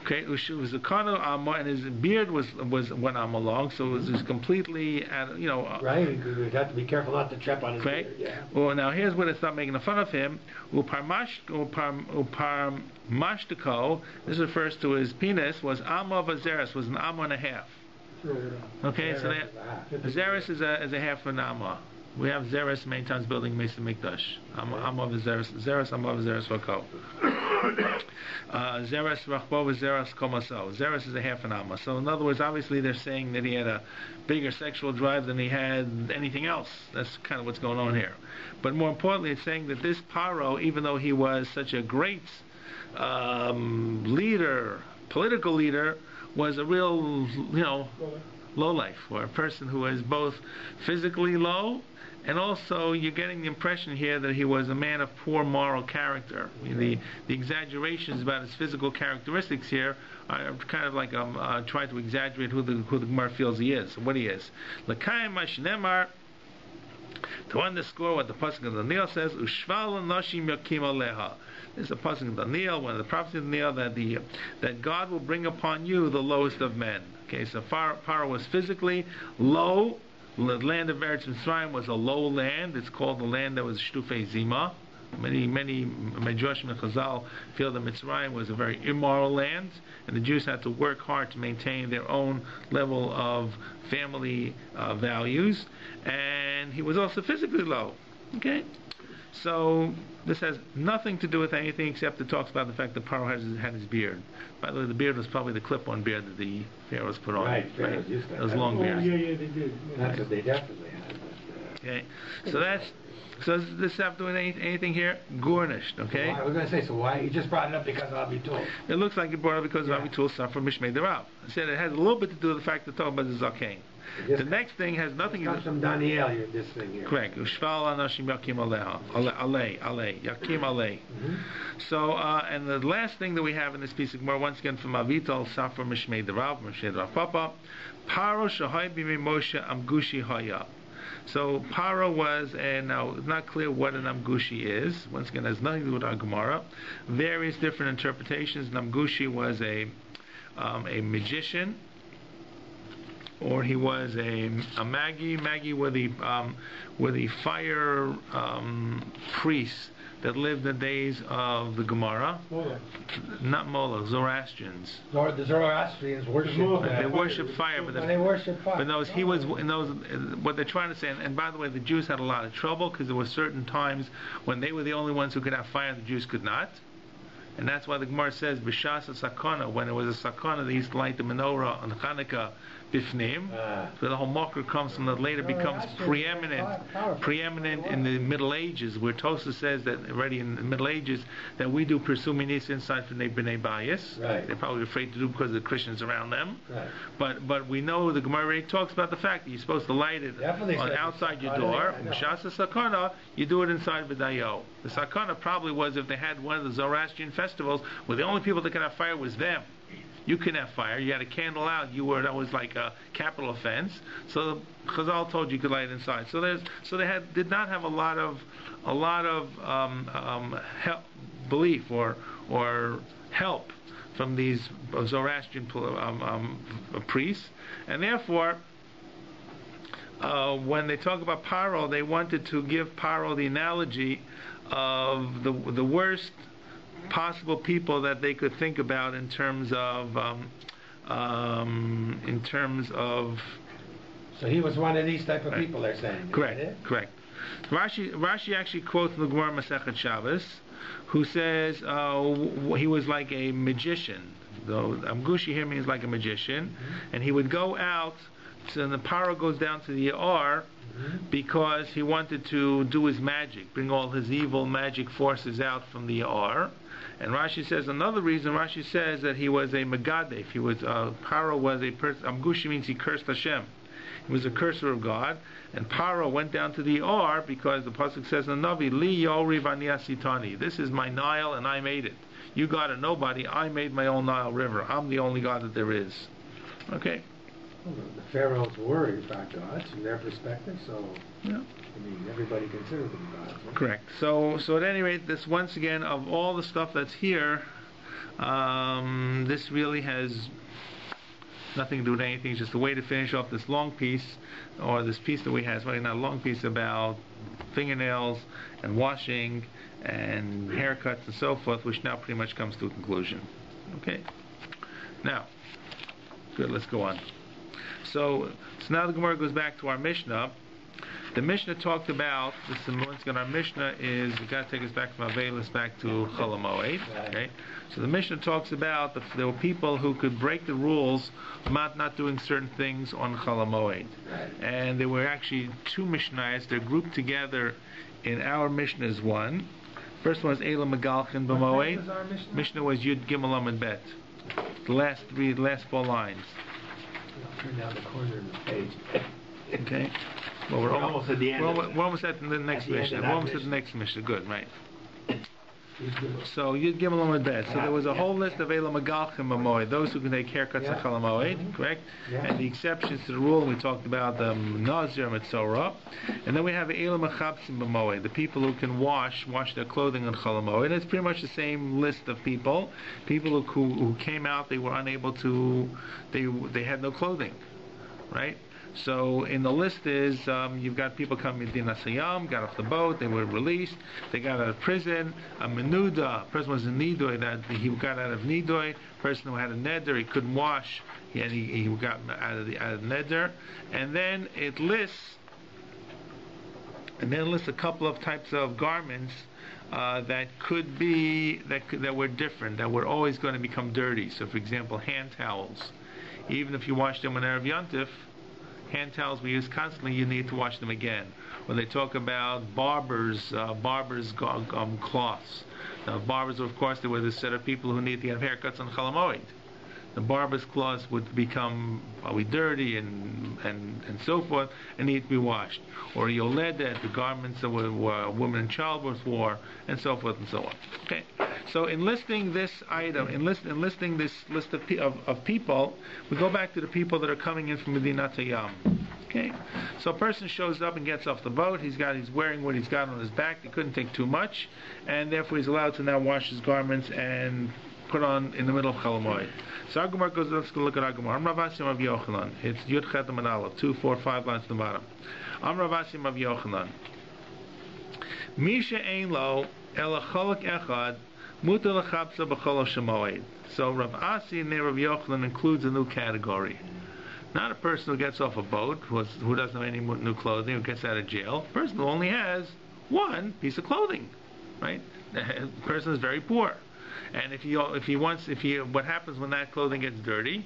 Okay, it was a Kano Amma, and his beard was 1 Amma long, so it was completely, right, you have to be careful not to trip on his beard. Yeah. Well, now here's where they start making fun of him. Uparmashtiko, this refers to his penis, was Amma Vazeres, was 1 Amma and a half. Okay, so Zeres is a half an Amma. We have Zeres many times building Mesa Mikdash. Amma Zeres, Amma Vazeres Vako. Zeres Rachbo Zeres Komaso. Zeres is a half an Amma. So in other words, obviously they're saying that he had a bigger sexual drive than he had anything else. That's kind of what's going on here. But more importantly, it's saying that this Paro, even though he was such a great leader, political leader, was a real, low life, or a person who was both physically low And also, you're getting the impression here that he was a man of poor moral character. I mean, the exaggerations about his physical characteristics here are kind of like trying to exaggerate who the Gemara feels he is, what he is. L'kayim ma'shnemar, to underscore what the pasuk of Daniel says, Ushval nashim yakim aleha. This is the pasuk of Daniel, one of the prophecies of Daniel, that God will bring upon you the lowest of men. Okay, so Paro was physically low. The land of Eretz Mitzrayim was a low land. It's called the land that was Shtufei Zima. Many Medrashim and Chazal feel that Mitzrayim was a very immoral land, and the Jews had to work hard to maintain their own level of family values. And he was also physically low. Okay, so this has nothing to do with anything except it talks about the fact that Paro had his beard. By the way, the beard was probably the clip-on beard that the pharaohs put on. Right. Those long beards. Yeah, they did. That's what they definitely had. Okay, so does this have to do anything here? Garnished, okay? I was going to say, so why? You just brought it up because of Abi Tul. It looks like you brought it because of Abi Tul suffered Mishmei Derav. I said it has a little bit to do with the fact that talking about the Zakein. The next thing has nothing to do with from Daniel, this thing here. Correct. Ushval anashim yakim aleha. Alei. Yakim alei. So, and the last thing that we have in this piece of Gemara, once again from Avital, Safra Mishmei Derav, Mishmei Derav Papa, Paro shahai b'mei Moshe amgushi haya. So Paro was, and now it's not clear what an Amgushi is. Once again, it has nothing to do with our Gemara. Various different interpretations. Amgushi was a magician, or he was a Magi. Magi were the fire priests that lived in the days of the Gemara. Not Mola, Zoroastrians. The Zoroastrians worship they worship fire, but they worship fire. But he was in those. What they're trying to say, and by the way, the Jews had a lot of trouble because there were certain times when they were the only ones who could have fire, and the Jews could not. And that's why the Gemara says, B'shas sakana, when it was a sakana, they used to light the menorah on Hanukkah bifnim. So the whole mocker comes from that later becomes preeminent in the Middle Ages, where Tosa says that already in the Middle Ages that we do pursue minis inside for B'nai Bayis. Right. They're probably afraid to do because of the Christians around them. Right. But we know the Gemara talks about the fact that you're supposed to light it on outside your door. B'shas sakana, you do it inside B'dayo. The sakana probably was if they had one of the Zoroastrian festivals where the only people that could have fire was them. You couldn't have fire. You had a candle out. That was like a capital offense. So Chazal told you could light it inside. So they did not have a lot of belief or help from these Zoroastrian priests, and therefore. When they talk about Paro, they wanted to give Paro the analogy of the worst possible people that they could think about in terms of. So he was one of these type of people. They're saying. Correct. Rashi actually quotes the Gemara Masechet Shabbos, who says he was like a magician. Though Amgushi here means like a magician, and he would go out. So the Paro goes down to the Ya'ar because he wanted to do his magic, bring all his evil magic forces out from the Ya'ar. And Rashi says another reason. Rashi says that he was a Megadef. He was Paro was a person. Amgushi means he cursed Hashem. He was a curser of God. And Paro went down to the Ya'ar because the pasuk says in the Navi, Li Yori Vani Asitani. This is my Nile and I made it. You God are nobody. I made my own Nile River. I'm the only God that there is. Okay. The pharaohs were, in fact, gods from their perspective, so yeah. Everybody considered them gods. Right? Correct. So at any rate, this once again, of all the stuff that's here, this really has nothing to do with anything. It's just a way to finish off this long piece, or this piece that we have. It's really not a long piece about fingernails and washing and haircuts and so forth, which now pretty much comes to a conclusion. Okay. Now, good. Let's go on. So now the Gemara goes back to our Mishnah. The Mishnah talked about this. Once again, our Mishnah is we got to take us back from Avelis back to Chol Moed. Okay, so the Mishnah talks about there were people who could break the rules about not doing certain things on Chol Moed, and there were actually two Mishnahs. They're grouped together in our Mishnah as one. First one was Eila Megalchin b'Moed. Mishnah was Yud Gimel Amud Bet. The last four lines. Turn down the corner of the page. Okay. Well, We're almost at the end. We're almost at the next Mishnah. We're almost at the next Mishnah. Good, right. So Yud Gimel Amud Bet. So there was a whole list of Elam Agalchim Moed, those who can take haircuts in Chol Moed, correct? And the exceptions to the rule. We talked about the Nazir Mitzorah, and then we have Elam Achabsim Moed, the people who can wash their clothing on Chol Moed. It's pretty much the same list of people who came out. They were unable to. They had no clothing, right? So in the list is you've got people coming to Dinasayam, got off the boat, they were released, they got out of prison, a menuda, person was in Nidoy, that he got out of Nidoy, person who had a neder, he couldn't wash, he got out of the neder, and then it lists a couple of types of garments that were different, that were always going to become dirty. So for example, hand towels, even if you wash them on Erev Yontif, hand towels we use constantly, you need to wash them again. When they talk about barbers cloths. Now, barbers, of course, there were the set of people who need to have haircuts on Chol Moed. The barber's cloths would become probably dirty and so forth, and need to be washed. Or yoledet, the garments that were women in childbirth wore, and so forth and so on. Okay, so in listing this item, in listing this list of people, we go back to the people that are coming in from Medinat Hayam. Okay, so a person shows up and gets off the boat. He's wearing what he's got on his back. He couldn't take too much, and therefore he's allowed to now wash his garments and put on in the middle of Chol Moed. So our Gemara goes, let's go look at our Gemara. Amravasim of Yochanan. It's Yud Chet Manala, 2, 4, 5 lines to the bottom. Amravasim of Yochanan. Misha Ein Lo Ela Cholak Echad Mutar Lachabsa B'Chol Shemoed. So Rav Asi and Rav Yochanan includes a new category. Not a person who gets off a boat, who doesn't have any new clothing, who gets out of jail. A person who only has one piece of clothing, right? The person is very poor. And what happens when that clothing gets dirty?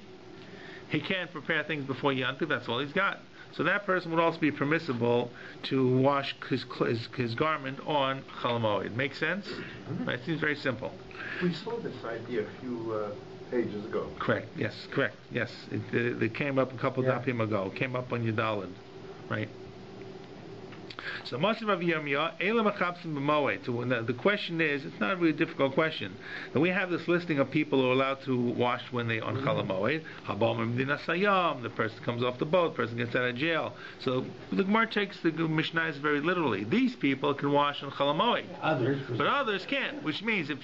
He can't prepare things before Yantiv. That's all he's got. So that person would also be permissible to wash his garment on Chol Moed. Make sense? Right? It seems very simple. We saw this idea a few pages ago. Correct. Yes. It came up a couple dapim ago. It came up on Yudalid, right? So the question is, it's not a really difficult question. And we have this listing of people who are allowed to wash when they on Chol Moed. The person comes off the boat, the person gets out of jail. So the Gemara takes the Mishnah very literally. These people can wash on Chol Moed, but others can't. Which means if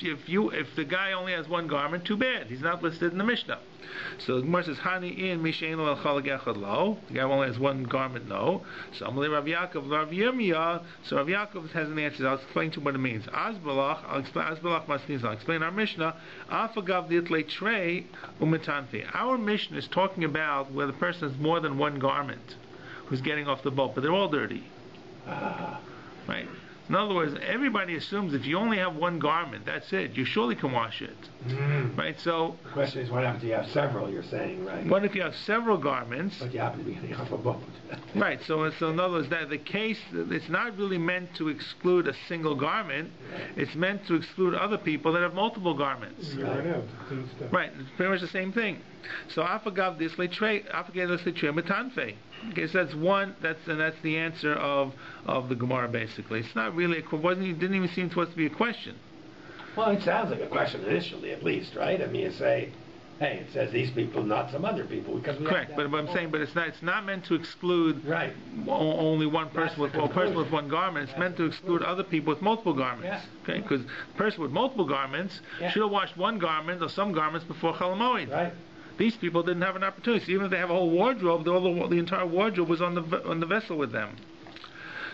the guy only has one garment, too bad. He's not listed in the Mishnah. So the Gemara says, Hani in Mishain al Chol Echad Lo. The guy only has one garment, no. So Amalei Rav Yaakov, Rav Yirmiyah. So Rav Yaakov has an answer. I'll explain to you what it means. Azbalach Masniz. I'll explain our Mishnah. Afagav Ditlei Trei Umetanfi. Our Mishnah is talking about where the person has more than one garment, who's getting off the boat, but they're all dirty. Right? In other words, everybody assumes if you only have one garment, that's it. You surely can wash it. Right? So the question is, what happens if you have several, you're saying, right? What if you have several garments? But you happen to be getting off a boat. Right. So in other words, that the case, it's not really meant to exclude a single garment. It's meant to exclude other people that have multiple garments. Right. It's pretty much the same thing. So afagav this letrei metanfe. Okay, so that's one. That's the answer of the Gemara basically. It's not really. It didn't even seem to us to be a question. Well, it sounds like a question initially, at least, right? I mean, you say, hey, it says these people, not some other people, because we correct. But I'm saying, but it's not meant to exclude only one person with one garment. It's meant to exclude other people with multiple garments. Okay, because the person with multiple garments should have washed one garment or some garments before Chol Moed. Right. These people didn't have an opportunity. So even if they have a whole wardrobe, the entire wardrobe was on the vessel with them.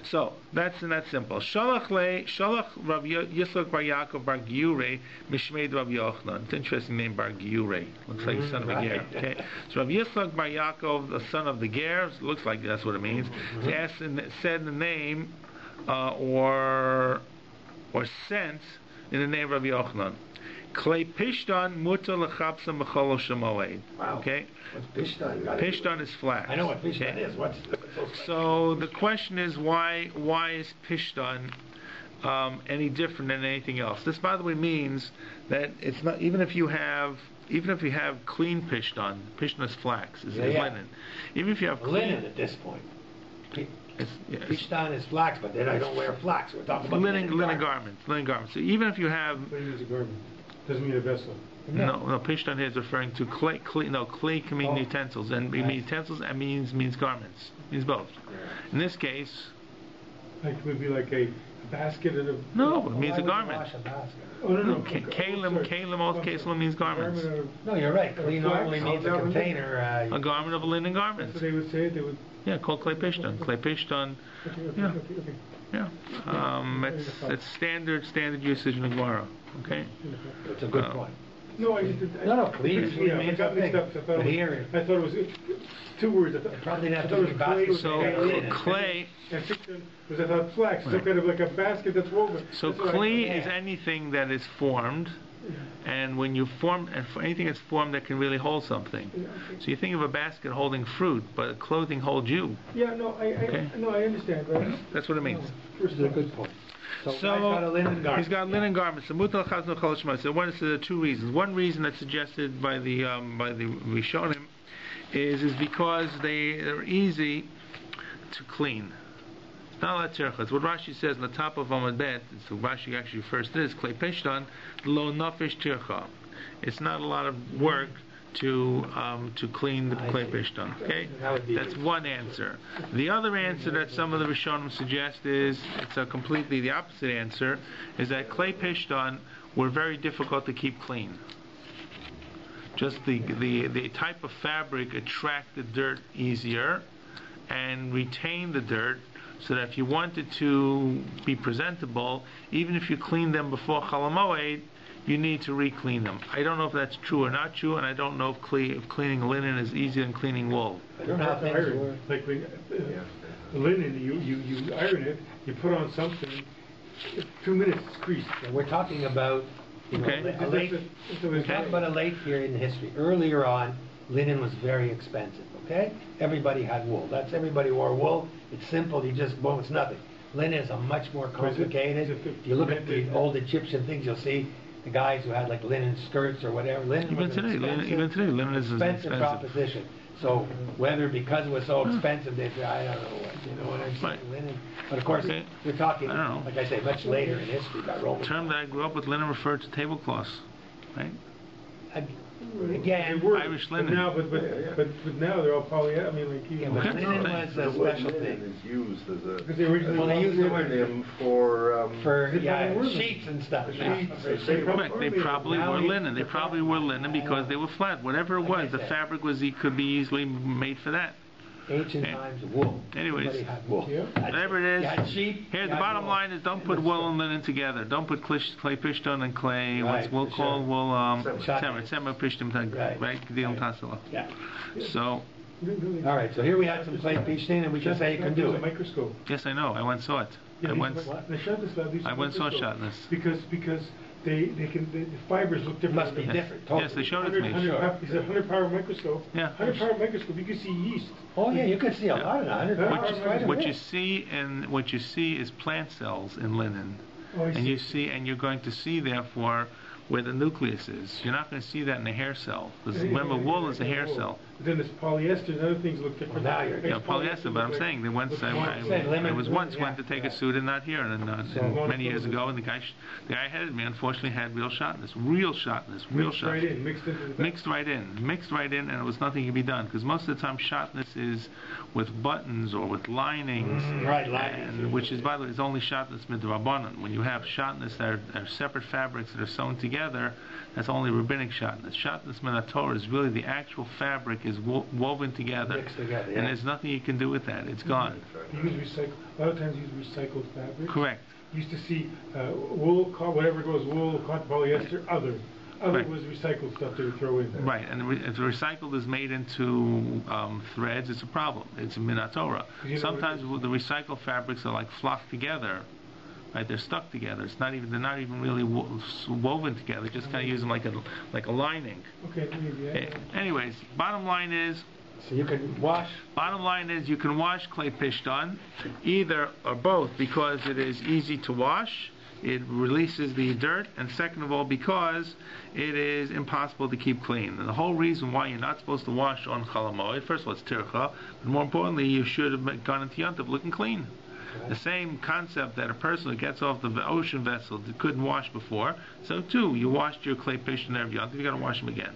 So that's simple. Shalach Rav Yitzchak Bar Yaakov Bar Giure Mishmeid Rav Yochanan. It's an interesting name, Bar Giure. Looks like the son of a ger. Okay, so Rav Yitzchak Bar Yaakov, the son of the ger. Looks like that's what it means. It's said the name or sent in the name of Rav Yochanan. Klei Pishtan mutar lechabsa b'chol shemoed. Okay. What's Pishtan? Pishtan is flax. I know what Pishtan is. So the question is why is Pishtan any different than anything else? This, by the way, means that it's not even if you have clean Pishtan is flax, is linen. Even if you have linen at this point. Pishtan is flax, but then I don't wear flax. We're talking about linen garments. So even if you have... But it means a garment. Doesn't mean a vessel. No, Pishtan here is referring to clay can mean utensils, and utensils and means garments. Means both. In this case... Like it would be like a basket and a... No, it means a garment. Wash a basket? Oh, no. Kalim means garments. No, you're right. Kli normally means a container. A garment of a linen garment. That's what they would say. They would... Yeah, called clay pishtan. Clay pishtan. Okay. Yeah. It's standard usage in the Gemara. Okay. It's a good point. No, please. I got mixed up. I thought it was two words. Probably not to be basket. So clay. And fiction was I thought flax, some kind of like a basket that's woven. So clay is anything that is formed, and when you form, and for anything that's formed that can really hold something. So you think of a basket holding fruit, but clothing holds you. Yeah, no, I understand. But that's what it means. This is a good point. So he's got linen garments. So one is the two reasons. One reason that's suggested by the Rishonim is because they're easy to clean. It's not a lot of tirchas. What Rashi says on the top of Amud Bet, so Rashi actually refers to this, Klei Peshtan, lo nafish tircha. It's not a lot of work to clean the Klei Peshtan. Okay? That's one answer. The other answer that some of the Rishonim suggest is, it's a completely the opposite answer, is that Klei Peshtan were very difficult to keep clean. Just the type of fabric attract the dirt easier and retain the dirt, so that if you wanted to be presentable, even if you clean them before Chol Moed, you need to re-clean them. I don't know if that's true or not true, and I don't know if cleaning linen is easier than cleaning wool. I don't know how things work. Like when, linen, you iron it, you put on something, 2 minutes it's creased. And we're talking about, we're talking about a late period in history. Earlier on, linen was very expensive. Okay, everybody had wool. Everybody wore wool. It's simple. It's nothing. Linen is a much more complicated. If you look at the old Egyptian things, you'll see the guys who had like linen skirts or whatever. Linen even today, linen is expensive proposition. So whether because it was so expensive, they say, I don't know what, you know what I'm saying, right. Linen. But of course, we're talking, like I say, much later in history about Roman. The term that I grew up with, linen, referred to tablecloths, right? Again, Irish linen. But now they're all polyester. I mean, like linen was a special thing. Is used as a because they originally used the word for sheets and stuff. They probably were linen. They probably were linen because they were flat. Whatever it was, the fabric could be easily made for that. Ancient times, wool. Anyways, wool. Whatever it is, here the bottom line is don't put wool and linen together. Don't put clay pishtan and clay. What's wool called? Wool sema pishtan, right? Yeah. So. All right. So here we have some clay pishtan, and we can say you can do it. Microscope. Yes, I know. I went and saw it. Yeah, I went and saw Shatness. Because the fibers look different. Must be different. Totally. Yes, they showed it to me. It's a 100-power microscope. Yeah. 100-power microscope. You can see yeast. Oh yeah, you can see a lot of 100 What you see is plant cells in linen, and you're going to see therefore where the nucleus is. You're not going to see that in a hair cell. Remember, wool is a hair cell. But then there's polyester and other things look different. Well, now you're polyester, but I'm saying I was once went to take a suit and not here, and many years ago, and the guy ahead of me unfortunately had real shotness. Mixed right in, and it was nothing to be done, because most of the time shotness is with buttons or with linings, linings, which is, by the way, is only shotness midrabanan. When you have shotness that are separate fabrics that are sewn together, that's only rabbinic shotness. Shotness min Torah is really the actual fabric is woven together, mixed together, and there's nothing you can do with that. It's gone. You use a lot of times use recycled fabric. Correct. You used to see wool, whatever goes, wool, cotton, polyester, other was recycled stuff they would throw in there. Right, and if the recycled is made into threads, it's a problem. It's a min Torah. Sometimes the recycled fabrics are like flocked together. Right, they're stuck together. They're not even really woven together. Just kind of use them like a lining. Okay, maybe. Anyways, bottom line is. So you can wash. Bottom line is you can wash clay pishtan, either or both, because it is easy to wash. it releases the dirt, and second of all, because it is impossible to keep clean. And the whole reason why you're not supposed to wash on Chol Hamoed, first of all, it's tircha, but more importantly, you should have gone into Yontif looking clean. The same concept that a person who gets off the ocean vessel couldn't wash before, so too, you washed your clay pishtan every Yontif, you got to wash them again.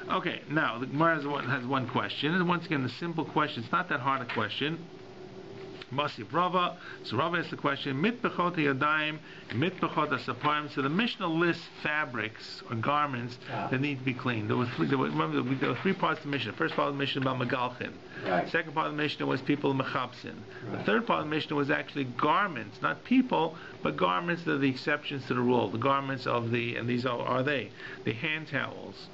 Okay, now the Gemara has one question, and once again, the simple question, it's not that hard a question. Masif Rava, so Rava asks the question, mitbechot yadayim, mitbechot asaparim. So the Mishnah lists fabrics or garments that need to be cleaned. Remember, there were three parts of the Mishnah. The first part of the Mishnah about Megalchin. Right. The second part of the Mishnah was people mechapsin. Right. The third part of the Mishnah was actually garments, not people, but garments that are the exceptions to the rule. The garments of and these are they? The hand towels.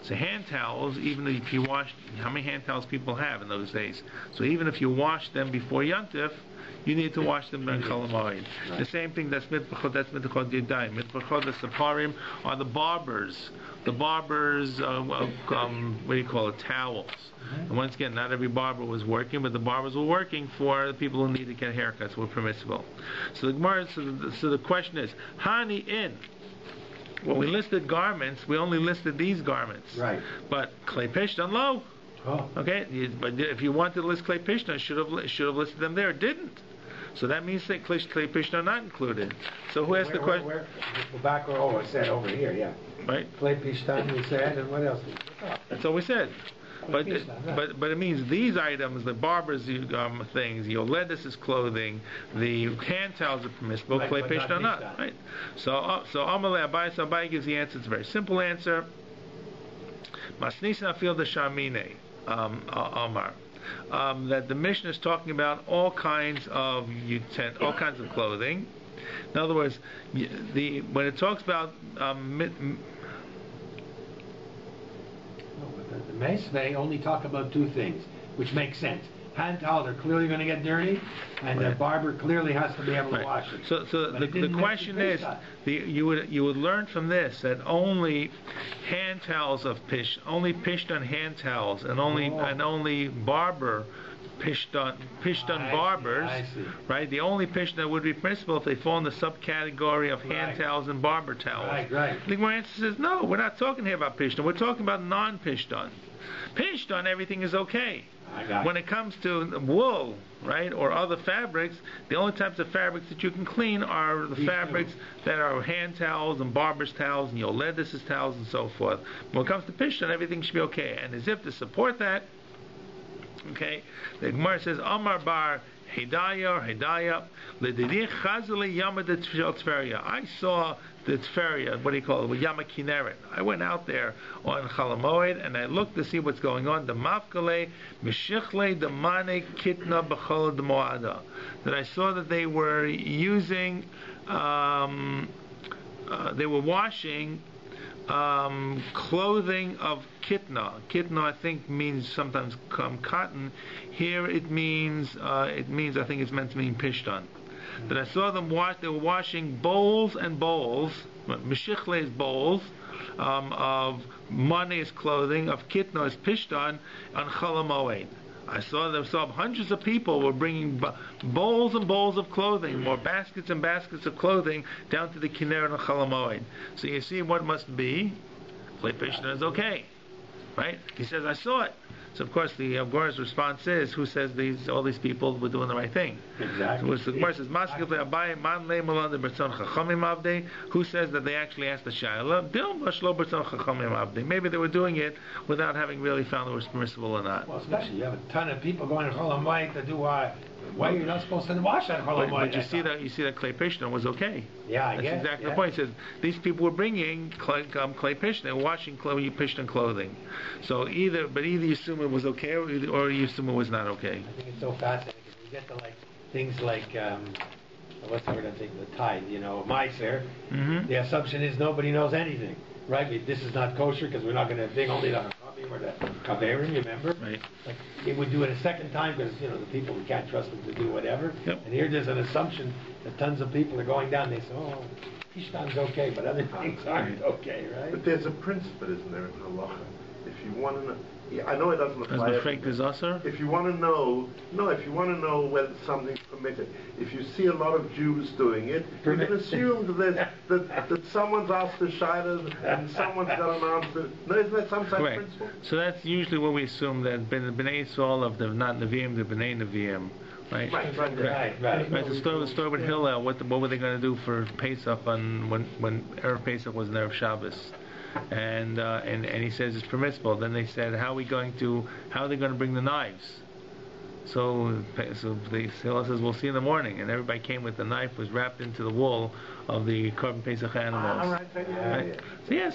So hand towels, even if you wash, how many hand towels people have in those days? So even if you wash them before Yontif, you need to wash them during Chol Hamoed. Right. The same thing, that's mitbechot yadayim. Mitbechot asaparim are the barbers. The barbers, what do you call it, towels. And once again, not every barber was working, but the barbers were working for the people who need to get haircuts, were permissible. So the Gemara, so the question is, Hani in. When we listed garments, we only listed these garments. Right. But clay pishtan low. Oh. Okay. But if you wanted to list clay pishtan, should have listed them there. It didn't. So that means that clay pishtan are not included. So who asked the question? Go back. I said over here. Yeah. Right. Clay pishtan we said, and what else? That's all we said. But it means these items, the barber's things, Yoledis is clothing, the hand towels are permissible, clay pishtan are not. Right. So Amalei Abai gives the answer. It's a very simple answer. Masnisan fil the Shamine Amar. That the Mishnah is talking about all kinds of clothing. In other words, when it talks about the Mesvei only talk about two things, which makes sense. Hand towels are clearly going to get dirty, and the barber clearly has to be able to wash it. So the question is, you would learn from this that only hand towels only pishtan hand towels, and only barber pishtan barbers, right? The only pishtan that would be permissible if they fall in the subcategory of hand towels and barber towels. Right. The answer says no. We're not talking here about pishtan. We're talking about non-pishtan. Pishtan, everything is okay. When it comes to wool, right, or other fabrics, the only types of fabrics that you can clean are the fabrics that are hand towels and barber's towels and Yoledis' towels and so forth. When it comes to pishtan, everything should be okay. And as if to support that, okay, the Gemara says, Amar bar Hidayah, L'didich Chazali Yamad Tferia. I saw the Tferia, what do you call it, Yama Kineret. I went out there on Chol Hamoed and I looked to see what's going on. The Mafkale, Meshichle, the Mane, Kitna, Bechol, the Moada. That I saw that they were using, they were washing clothing of kitna. Kitna, I think, means sometimes cotton. Here it means I think it's meant to mean pishtan. That I saw them they were washing bowls and bowls, meshichle bowls, of money's clothing, of kitna is pishtan, on Chol Hamoed. I saw hundreds of people were bringing bowls and bowls of clothing, or baskets and baskets of clothing, down to the Kinneret and Chol Hamoed. So you see what must be. Clay pishtan is okay, right? He says, I saw it. So of course the Gemara's response is, who says all these people were doing the right thing? Exactly. So the Gemara says, who says that they actually asked the Shaila? Maybe they were doing it without having really found it was permissible or not. Well, especially you have a ton of people going to Chol Hamoed to do why you're not supposed to wash that Chol Hamoed. But you see that clay pishtan was okay. Yeah, I guess. That's exactly the point. He says these people were bringing clay pishtan, they were washing clay pishtan clothing. So either you assume it was okay, or you assume it was not okay. I think it's so fascinating because we get to things like what's the word I'm thinking? The tithe, Meiser. Mm-hmm. The assumption is nobody knows anything, right? This is not kosher because we're not going to think only the or the kaverim, remember? Right. Like they would do it a second time because the people, we can't trust them to do whatever. Yep. And here there's an assumption that tons of people are going down. They say, oh, pishtan's okay, but other things aren't okay, right? But there's a principle, isn't there, in halacha? if you want to know, yeah, I know it doesn't apply. If you want to know, if you want to know whether something's permitted, if you see a lot of Jews doing it, you can assume that someone's asked the Shilas and someone's got an answer. No, isn't that some such principle? So that's usually what we assume, that B'nai Yisrael of the not Nevi'im, the B'nai Nevi'im. Right. The story with Hillel. What were they going to do for Pesach when Erev Pesach was an Erev Shabbos? And he says it's permissible. Then they said, how are they going to bring the knives? So Hillel says, we'll see in the morning. And everybody came with the knife, was wrapped into the wool of the Korban Pesach animals. Right?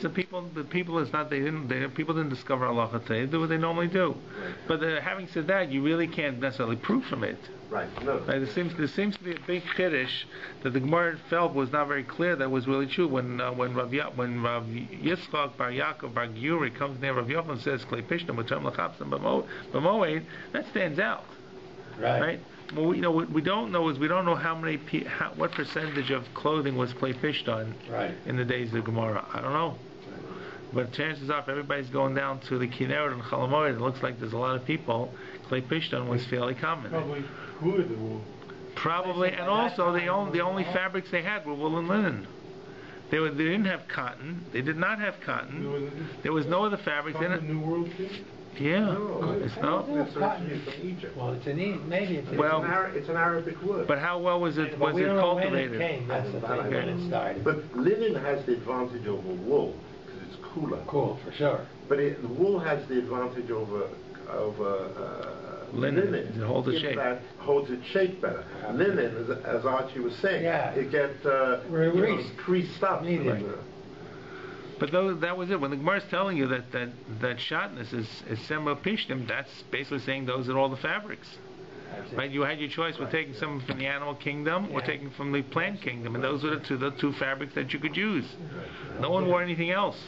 So people didn't discover halacha today. They do what they normally do. But having said that, you really can't necessarily prove from it. Right. No. Right? There seems to be a big chiddush that the Gemara felt was not very clear. That was really true when Rav Yitzchak Bar Yaakov Bar Giuri comes near Rav Yochanan and says Klei Pishtim V'Tam L'Chapsam B'Moed, that stands out. Right. Well, what we don't know is what percentage of clothing was Klei Pishtim in the days of the Gemara. I don't know. But chances are, if everybody's going down to the Kinneret and Chol Hamoed, it looks like there's a lot of people. Klei Pishtim was fairly common. Probably cooler the wool. Probably, and also the only fabrics they had were wool and linen. They didn't have cotton. They did not have cotton. There was no other fabric. New World thing? Yeah. No, it's originally from Egypt. Well, maybe it's an Arabic word. But how well was it we don't know when cultivated? it came. That's the thing, when it started. But linen has the advantage over wool because it's cooler. Cool, for sure. But the wool has the advantage over linen. It holds its shape. That holds its shape better. Linen, as Archie was saying, it gets creased up. But that was it. When the Gemara is telling you that shatnez is sema pishtim, that's basically saying those are all the fabrics. Right? You had your choice. We're taking some from the animal kingdom, or taking from the plant kingdom, and those were the two fabrics that you could use. No one wore anything else.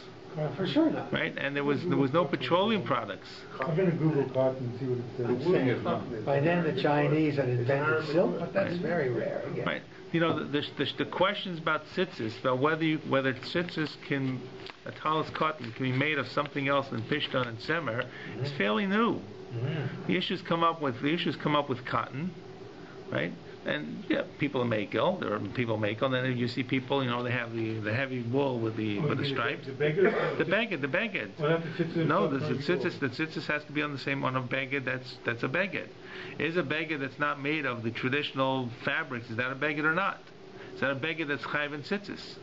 For sure not. Right? And there was no petroleum products. I'm going to Google cotton and see what it says. By then the Chinese had invented silk, but that's very rare again. Right. The questions about tzitzis, about whether tzitzis a talis cotton can be made of something else than pishtan and semer, is fairly new. The issues come up with cotton, right? And people make ill. There are people make ill, and then you see people. They have the heavy wool with the stripes. The beged. No, the tzitzis has to be on a beged. That's a beged. Is a beged that's not made of the traditional fabrics? Is that a beged or not? Is that a beged that's chayv and tzitzis?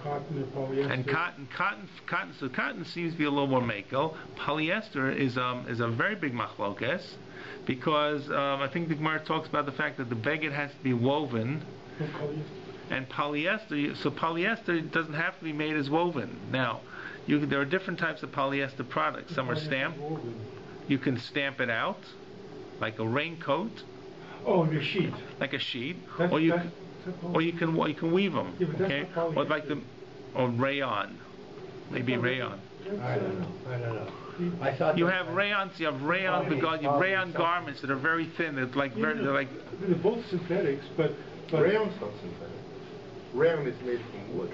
Cotton or polyester. And cotton. So cotton seems to be a little more makel. Polyester is a very big machlokes. Because I think the Gemara talks about the fact that the beged has to be woven, and polyester. So polyester doesn't have to be made as woven. Now, there are different types of polyester products. Some are stamped. You can stamp it out, like a raincoat. Oh, a sheet. Like a sheet, or you can weave them. Okay, or rayon, maybe rayon. I don't know. I thought you have rayons. You have rayon garments that are very thin. They're both synthetics, but rayon's not synthetic. Rayon is made from wood.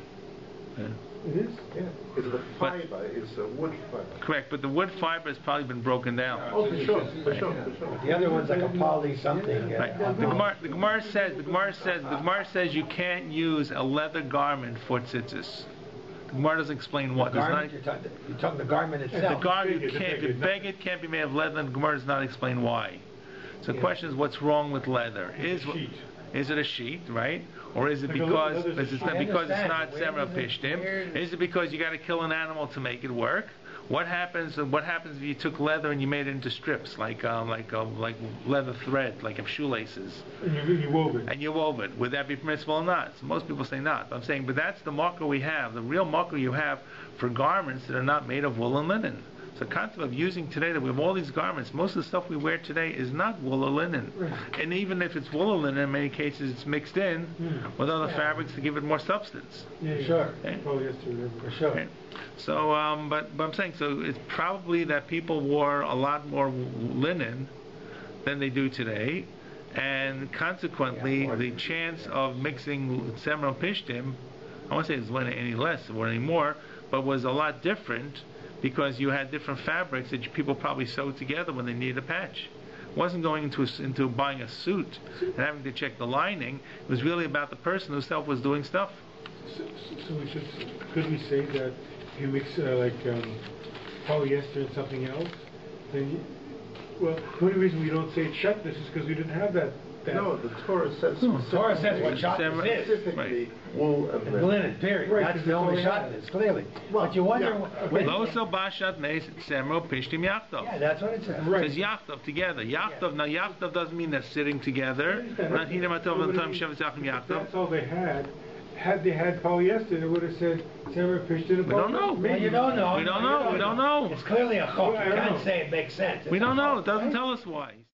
Yeah. It is? Yeah. It's the fiber. It's a wood fiber. Correct, but the wood fiber has probably been broken down. Oh, for sure. The other one's like a poly something. Right. The Gemara says you can't use a leather garment for tzitzis. The Gemara doesn't explain what. You're talking the garment itself. The beged can't be made of leather, and the Gemara does not explain why. So the question is, what's wrong with leather? Is it a sheet, right? Or is it because it's not semer pishtim? Is it because you got to kill an animal to make it work? What happens if you took leather and you made it into strips, like leather thread, like of shoelaces? And you wove it. Would that be permissible or not? So most people say not. I'm saying, but that's the marker we have. The real marker you have for garments that are not made of wool and linen. So the concept of using today that we have all these garments, most of the stuff we wear today is not wool or linen. Right. And even if it's wool or linen, in many cases it's mixed in with other fabrics to give it more substance. Yeah, sure. Okay? For sure. Okay. So, but I'm saying, so it's probably that people wore a lot more linen than they do today, and consequently the chance of mixing semer and pishtim, I won't say it's any less or any more, but was a lot different because you had different fabrics that people probably sewed together when they needed a patch. It wasn't going into buying a suit and having to check the lining. It was really about the person who was doing stuff. So could we say that you mix polyester and something else? Then well, the only reason we don't say shatnez is because we didn't have that. No, the Torah says Torah says what shatnez is. Specifically wool and linen, period. Right, That's the only shatnez, clearly. But you wonder... Lo so bashat neis semro pishtim yachtov. Yeah, that's what it says. It says yachtov, together. Yachtov, now yachtov doesn't mean they're sitting together. Not hidem atov and time shevet zachem yachtov. That's all they had. Had they had polyester, it would have said semro pishtim. We don't know. Well, you don't know. We don't know. It's clearly a chok. You can't say it makes sense. We don't know. It doesn't tell us why.